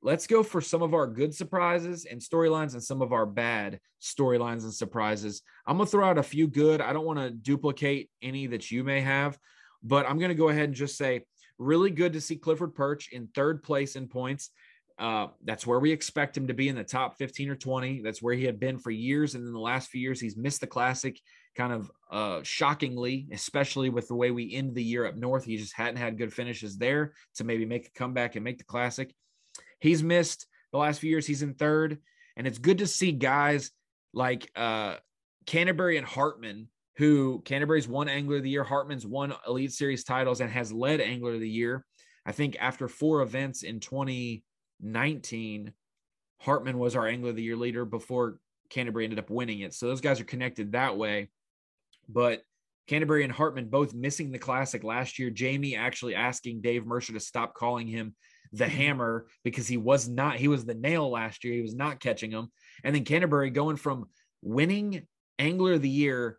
let's go for some of our good surprises and storylines and some of our bad storylines and surprises. I'm going to throw out a few good. I don't want to duplicate any that you may have, but I'm going to go ahead and just say really good to see Clifford Perch in 3rd place in points. That's where we expect him to be, in the top 15 or 20. That's where he had been for years. And in the last few years, he's missed the Classic kind of shockingly, especially with the way we end the year up north. He just hadn't had good finishes there to maybe make a comeback and make the Classic. He's missed the last few years. He's in 3rd. And it's good to see guys like Canterbury and Hartman, who Canterbury's won Angler of the Year. Hartman's won Elite Series titles and has led Angler of the Year. I think after 4 events in 2019, Hartman was our Angler of the Year leader before Canterbury ended up winning it. So those guys are connected that way. But Canterbury and Hartman both missing the Classic last year. Jamie actually asking Dave Mercer to stop calling him the Hammer because he was the Nail last year. He was not catching them. And then Canterbury going from winning Angler of the Year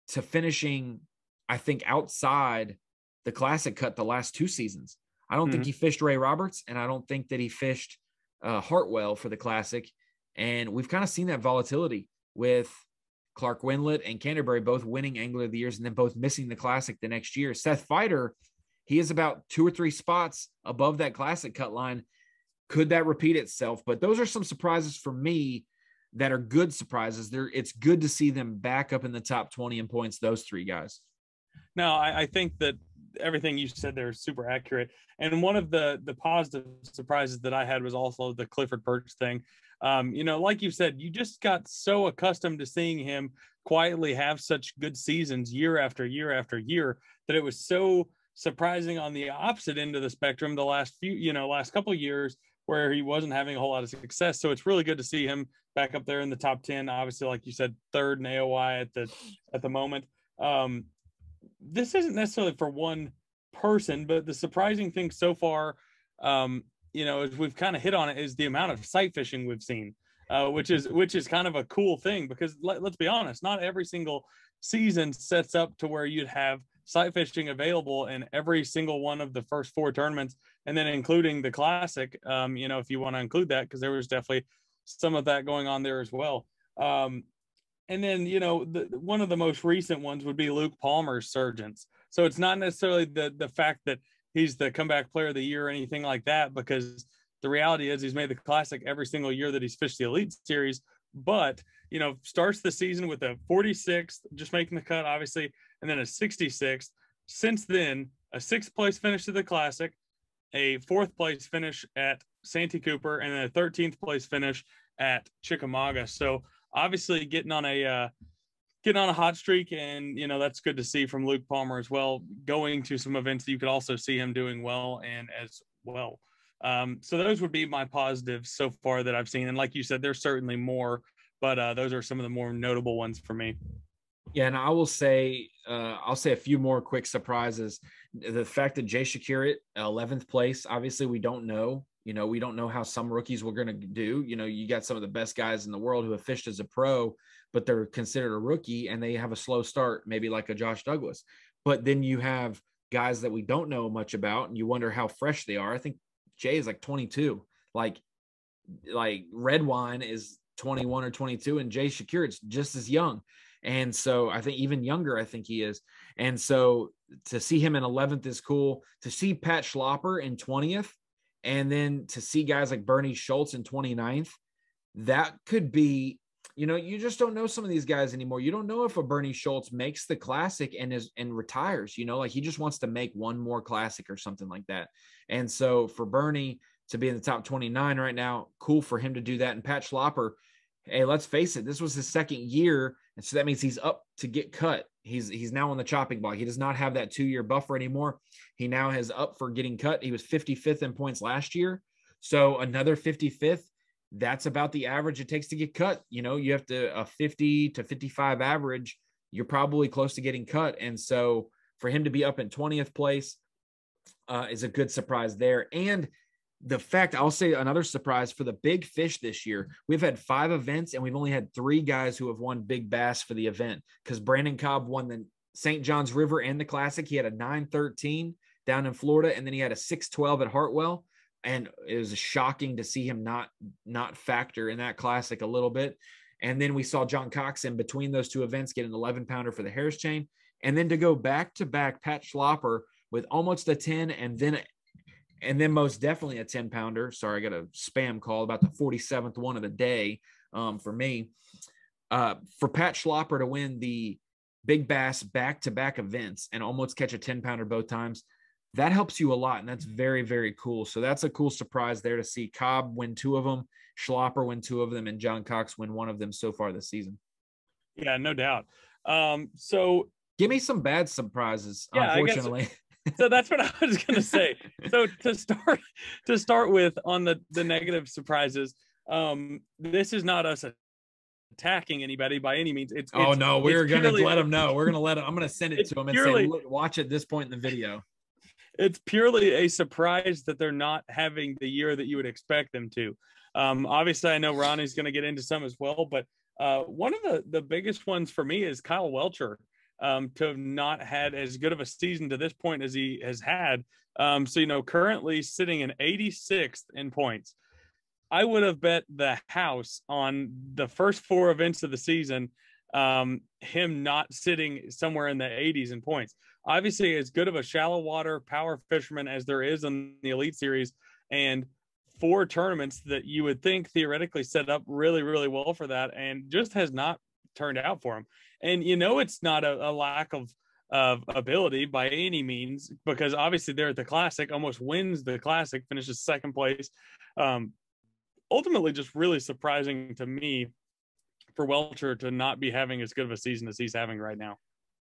to finishing, I think, outside the Classic cut the last 2 seasons. I don't think he fished Ray Roberts, and I don't think that he fished Hartwell for the Classic. And we've kind of seen that volatility with Clark Wendlandt and Canterbury both winning Angler of the Years and then both missing the Classic the next year. Seth Feider, he is about 2 or 3 spots above that Classic cut line. Could that repeat itself? But those are some surprises for me that are good surprises. It's good to see them back up in the top 20 in points, those 3 guys. No, I think that everything you said there is super accurate. And one of the positive surprises that I had was also the Clifford Perch thing. Like you said, you just got so accustomed to seeing him quietly have such good seasons year after year after year that it was so surprising on the opposite end of the spectrum the last couple of years where he wasn't having a whole lot of success. So it's really good to see him back up there in the top 10. Obviously, like you said, third in AOY at the moment. This isn't necessarily for one person, but the surprising thing so far, as we've kind of hit on it, is the amount of sight fishing we've seen, which is kind of a cool thing, because let's be honest, not every single season sets up to where you'd have sight fishing available in every single one of the first 4 tournaments, and then including the Classic, if you want to include that, because there was definitely some of that going on there as well. And then, one of the most recent ones would be Luke Palmer's Surgeons. So it's not necessarily the fact that he's the comeback player of the year or anything like that, because the reality is he's made the Classic every single year that he's fished the Elite Series, but, starts the season with a 46th, just making the cut, obviously, and then a 66th. Since then, a 6th place finish to the Classic, a 4th place finish at Santee Cooper, and then a 13th place finish at Chickamauga. So obviously getting on a hot streak, and that's good to see from Luke Palmer as well, going to some events that you could also see him doing well and as well. So those would be my positives so far that I've seen, and like you said, there's certainly more, but those are some of the more notable ones for me. Yeah, and I will say, I'll say a few more quick surprises. The fact that Jay Shakirat, 11th place, obviously we don't know. We don't know how some rookies were going to do. You got some of the best guys in the world who have fished as a pro, but they're considered a rookie and they have a slow start, maybe like a Josh Douglas. But then you have guys that we don't know much about, and you wonder how fresh they are. I think Jay is like 22. Like Red Wine is 21 or 22, and Jay Shakirat's just as young. And so I think even younger, I think he is. And so to see him in 11th is cool. To see Pat Schlopper in 20th, and then to see guys like Bernie Schultz in 29th, that could be, you just don't know some of these guys anymore. You don't know if a Bernie Schultz makes the Classic and retires, like he just wants to make one more Classic or something like that. And so for Bernie to be in the top 29 right now, cool for him to do that. And Pat Schlopper, hey, let's face it, this was his 2nd year. And so that means he's up to get cut. He's now on the chopping block. He does not have that 2-year buffer anymore. He now has up for getting cut. He was 55th in points last year. So another 55th, that's about the average it takes to get cut. You have to a 50 to 55 average. You're probably close to getting cut. And so for him to be up in 20th place is a good surprise there. And the fact, I'll say another surprise for the big fish this year, we've had 5 events and we've only had 3 guys who have won big bass for the event, because Brandon Cobb won the St. John's River and the Classic. He had a 9.13 down in Florida, and then he had a 6.12 at Hartwell. And it was shocking to see him not factor in that Classic a little bit. And then we saw John Cox in between those 2 events get an 11-pounder for the Harris chain. And then to go back to back, Pat Schlopper with almost a 10, and then most definitely a 10-pounder. Sorry, I got a spam call about the 47th one of the day for me. For Pat Schlopper to win the Big Bass back-to-back events and almost catch a 10-pounder both times, that helps you a lot, and that's very, very cool. So that's a cool surprise there to see Cobb win 2 of them, Schlopper win 2 of them, and John Cox win 1 of them so far this season. Yeah, no doubt. So give me some bad surprises, unfortunately. So that's what I was going to say. So to start with on the negative surprises, this is not us attacking anybody by any means. We're going to let them know. We're going to let them. I'm going to send it to them and say, look, watch at this point in the video. It's purely a surprise that they're not having the year that you would expect them to. Obviously, I know Ronnie's going to get into some as well, but one of the biggest ones for me is Kyle Welcher. To have not had as good of a season to this point as he has had. So, currently sitting in 86th in points. I would have bet the house on the first 4 events of the season, him not sitting somewhere in the 80s in points. Obviously, as good of a shallow water power fisherman as there is in the Elite Series, and 4 tournaments that you would think theoretically set up really, really well for that, and just has not turned out for him. And it's not a lack of ability by any means, because obviously they're at the Classic, almost wins the Classic, finishes 2nd place. Ultimately, just really surprising to me for Welcher to not be having as good of a season as he's having right now.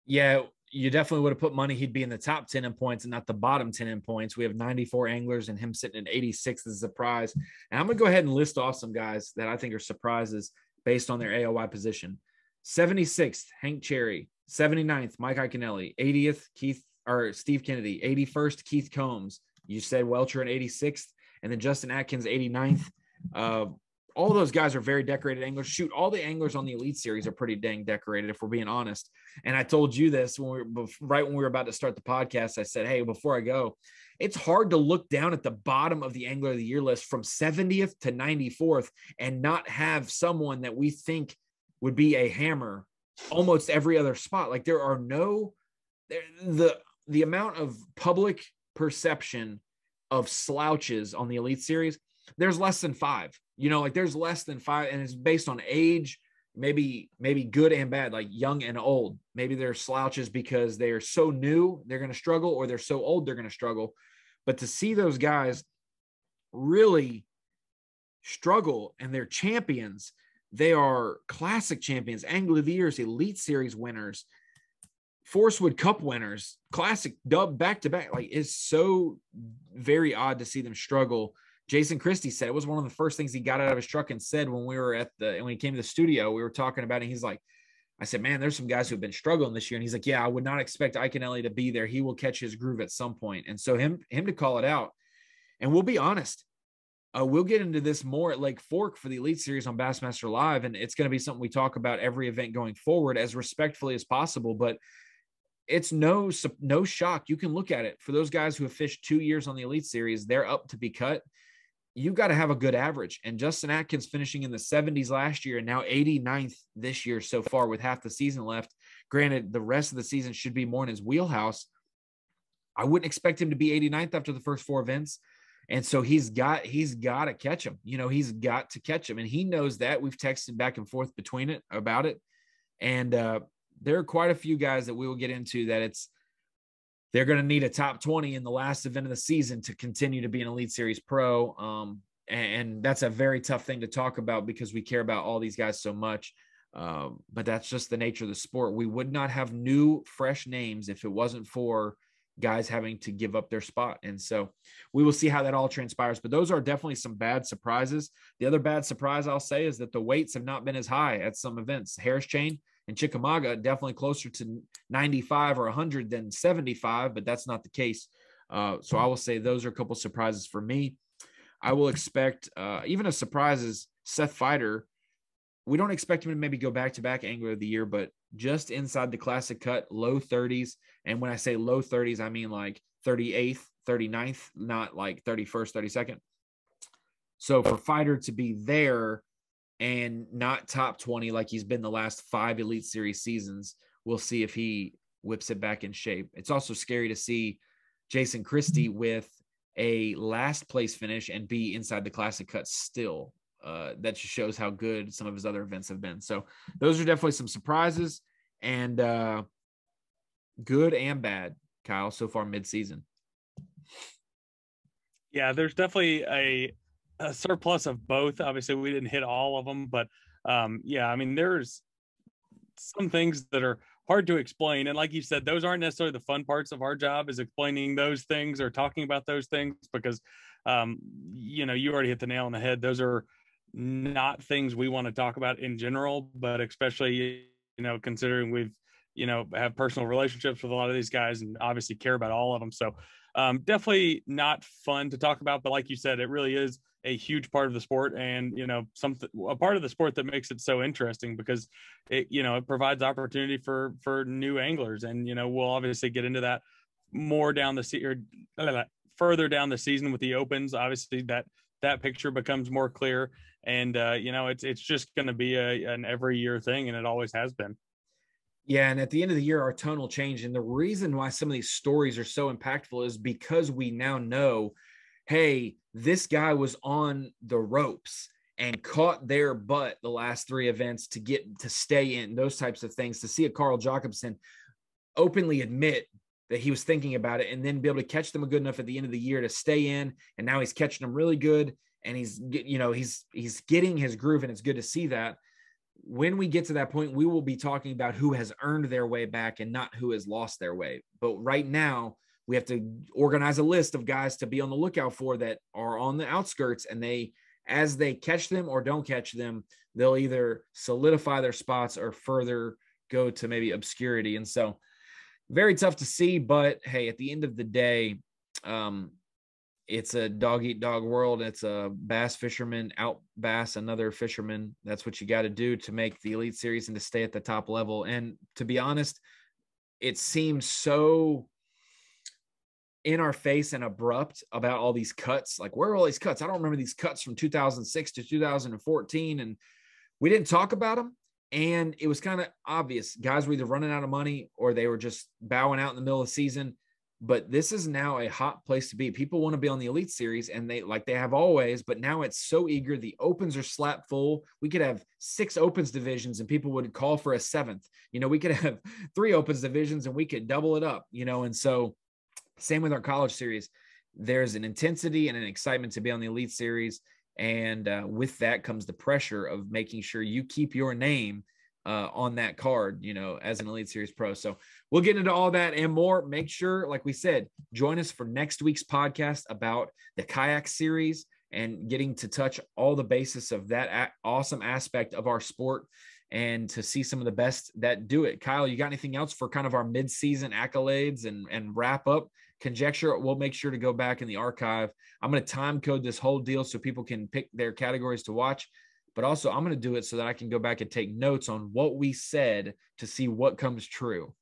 Yeah, you definitely would have put money he'd be in the top 10 in points and not the bottom 10 in points. We have 94 anglers and him sitting at 86 is a surprise. And I'm going to go ahead and list off some guys that I think are surprises based on their AOY position. 76th, Hank Cherry. 79th, Mike Iaconelli. 80th, Steve Kennedy. 81st, Keith Combs. You said Welcher at 86th, and then Justin Atkins, 89th. All those guys are very decorated anglers. Shoot, all the anglers on the Elite Series are pretty dang decorated, if we're being honest. And I told you this right when we were about to start the podcast. I said, hey, before I go, it's hard to look down at the bottom of the Angler of the Year list from 70th to 94th and not have someone that we think would be a hammer almost every other spot. Like there are the amount of public perception of slouches on the Elite Series, there's less than 5. There's less than 5, and it's based on age, maybe good and bad, like young and old. Maybe they're slouches because they're so new, they're going to struggle, or they're so old, they're going to struggle. But to see those guys really struggle and they're champions, they are classic champions, Angler of the Years, Elite Series winners, Forcewood Cup winners, classic dub back-to-back. Like, it's so very odd to see them struggle. Jason Christie said it was one of the first things he got out of his truck and said when he came to the studio, we were talking about it. He's like, I said, man, there's some guys who've been struggling this year. And he's like, yeah, I would not expect Iaconelli to be there. He will catch his groove at some point. And so him to call it out. And we'll be honest, we'll get into this more at Lake Fork for the Elite Series on Bassmaster Live. And it's going to be something we talk about every event going forward as respectfully as possible. But it's no shock. You can look at it. For those guys who have fished 2 years on the Elite Series, they're up to be cut. You got to have a good average. And Justin Atkins finishing in the 70s last year and now 89th this year so far with half the season left. Granted, the rest of the season should be more in his wheelhouse. I wouldn't expect him to be 89th after the first 4 events. And so he's got to catch him. He's got to catch him. And he knows that. We've texted back and forth about it. And there are quite a few guys that we will get into that they're going to need a top 20 in the last event of the season to continue to be an Elite Series pro. And that's a very tough thing to talk about because we care about all these guys so much. But that's just the nature of the sport. We would not have new, fresh names if it wasn't for guys having to give up their spot. And so we will see how that all transpires. But those are definitely some bad surprises. The other bad surprise I'll say is that the weights have not been as high at some events. Harris Chain and Chickamauga definitely closer to 95 or 100 than 75, but that's not the case. So I will say those are a couple surprises for me. I will expect even a surprise is Seth Feider. We don't expect him to maybe go back-to-back Angler of the Year, but just inside the Classic cut, low 30s. And when I say low 30s, I mean like 38th, 39th, not like 31st, 32nd. So for Feider to be there and not top 20 like he's been the last 5 Elite Series seasons, we'll see if he whips it back in shape. It's also scary to see Jason Christie with a last place finish and be inside the Classic cut still. That just shows how good some of his other events have been. So those are definitely some surprises and good and bad, Kyle, so far mid-season. Yeah, there's definitely a surplus of both. Obviously, we didn't hit all of them, but yeah, I mean, there's some things that are hard to explain. And like you said, those aren't necessarily the fun parts of our job, is explaining those things or talking about those things, because, you already hit the nail on the head. Those are not things we want to talk about in general, but especially, considering we've, have personal relationships with a lot of these guys and obviously care about all of them. So definitely not fun to talk about, but like you said, it really is a huge part of the sport, and a part of the sport that makes it so interesting, because it provides opportunity for new anglers. And we'll obviously get into that more down further down the season with the opens. Obviously that picture becomes more clear, and it's just going to be an every year thing, and it always has been. Yeah, and at the end of the year, our tone will change. And the reason why some of these stories are so impactful is because we now know, hey, this guy was on the ropes and caught their butt the last 3 events to get to stay in, those types of things. To see a Carl Jacobson openly admit that he was thinking about it and then be able to catch them good enough at the end of the year to stay in. And now he's catching them really good. And he's getting his groove, and it's good to see that. when we get to that point, we will be talking about who has earned their way back and not who has lost their way. But right now, we have to organize a list of guys to be on the lookout for that are on the outskirts, and as they catch them or don't catch them, they'll either solidify their spots or further go to maybe obscurity. And so very tough to see, but hey, at the end of the day, it's a dog eat dog world. It's a bass fisherman out bass another fisherman. That's what you got to do to make the Elite Series and to stay at the top level. And to be honest, it seems so in our face and abrupt about all these cuts. Like, where are all these cuts? I don't remember these cuts from 2006 to 2014. And we didn't talk about them. And it was kind of obvious. Guys were either running out of money or they were just bowing out in the middle of the season. But this is now a hot place to be. People want to be on the Elite Series, and they have always, but now it's so eager. The opens are slap full. We could have 6 opens divisions and people would call for a 7th. We could have 3 opens divisions and we could double it up, and so same with our college series. There's an intensity and an excitement to be on the Elite Series. And with that comes the pressure of making sure you keep your name on that card, as an Elite Series pro. So we'll get into all that and more. Make sure, like we said, join us for next week's podcast about the Kayak series and getting to touch all the basis of that awesome aspect of our sport and to see some of the best that do it. Kyle, you got anything else for kind of our mid-season accolades and wrap up conjecture? We'll make sure to go back in the archive. I'm going to time code this whole deal so people can pick their categories to watch. But also I'm going to do it so that I can go back and take notes on what we said to see what comes true.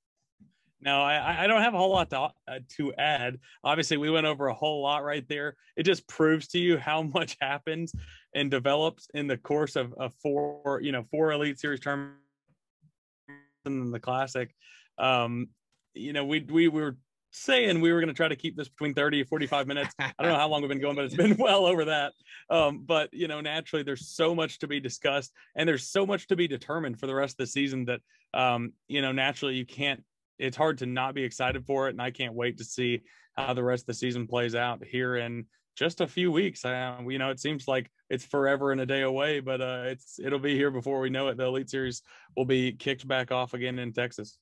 No, I don't have a whole lot to add. Obviously, we went over a whole lot right there. It just proves to you how much happens and develops in the course of 4 Elite Series tournaments and the Classic. We were saying we were going to try to keep this between 30 and 45 minutes. I don't know how long we've been going, but it's been well over that. But naturally there's so much to be discussed and there's so much to be determined for the rest of the season that, naturally it's hard to not be excited for it. And I can't wait to see how the rest of the season plays out here in just a few weeks. It seems like it's forever and a day away, but it'll be here before we know it. The Elite Series will be kicked back off again in Texas.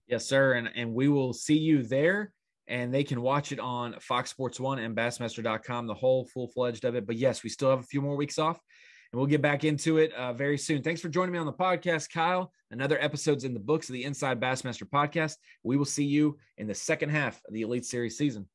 Yes, sir. And we will see you there, and they can watch it on Fox Sports 1 and Bassmaster.com, the whole full-fledged of it. But yes, we still have a few more weeks off, and we'll get back into it very soon. Thanks for joining me on the podcast, Kyle. Another episode's in the books of the Inside Bassmaster Podcast. We will see you in the second half of the Elite Series season.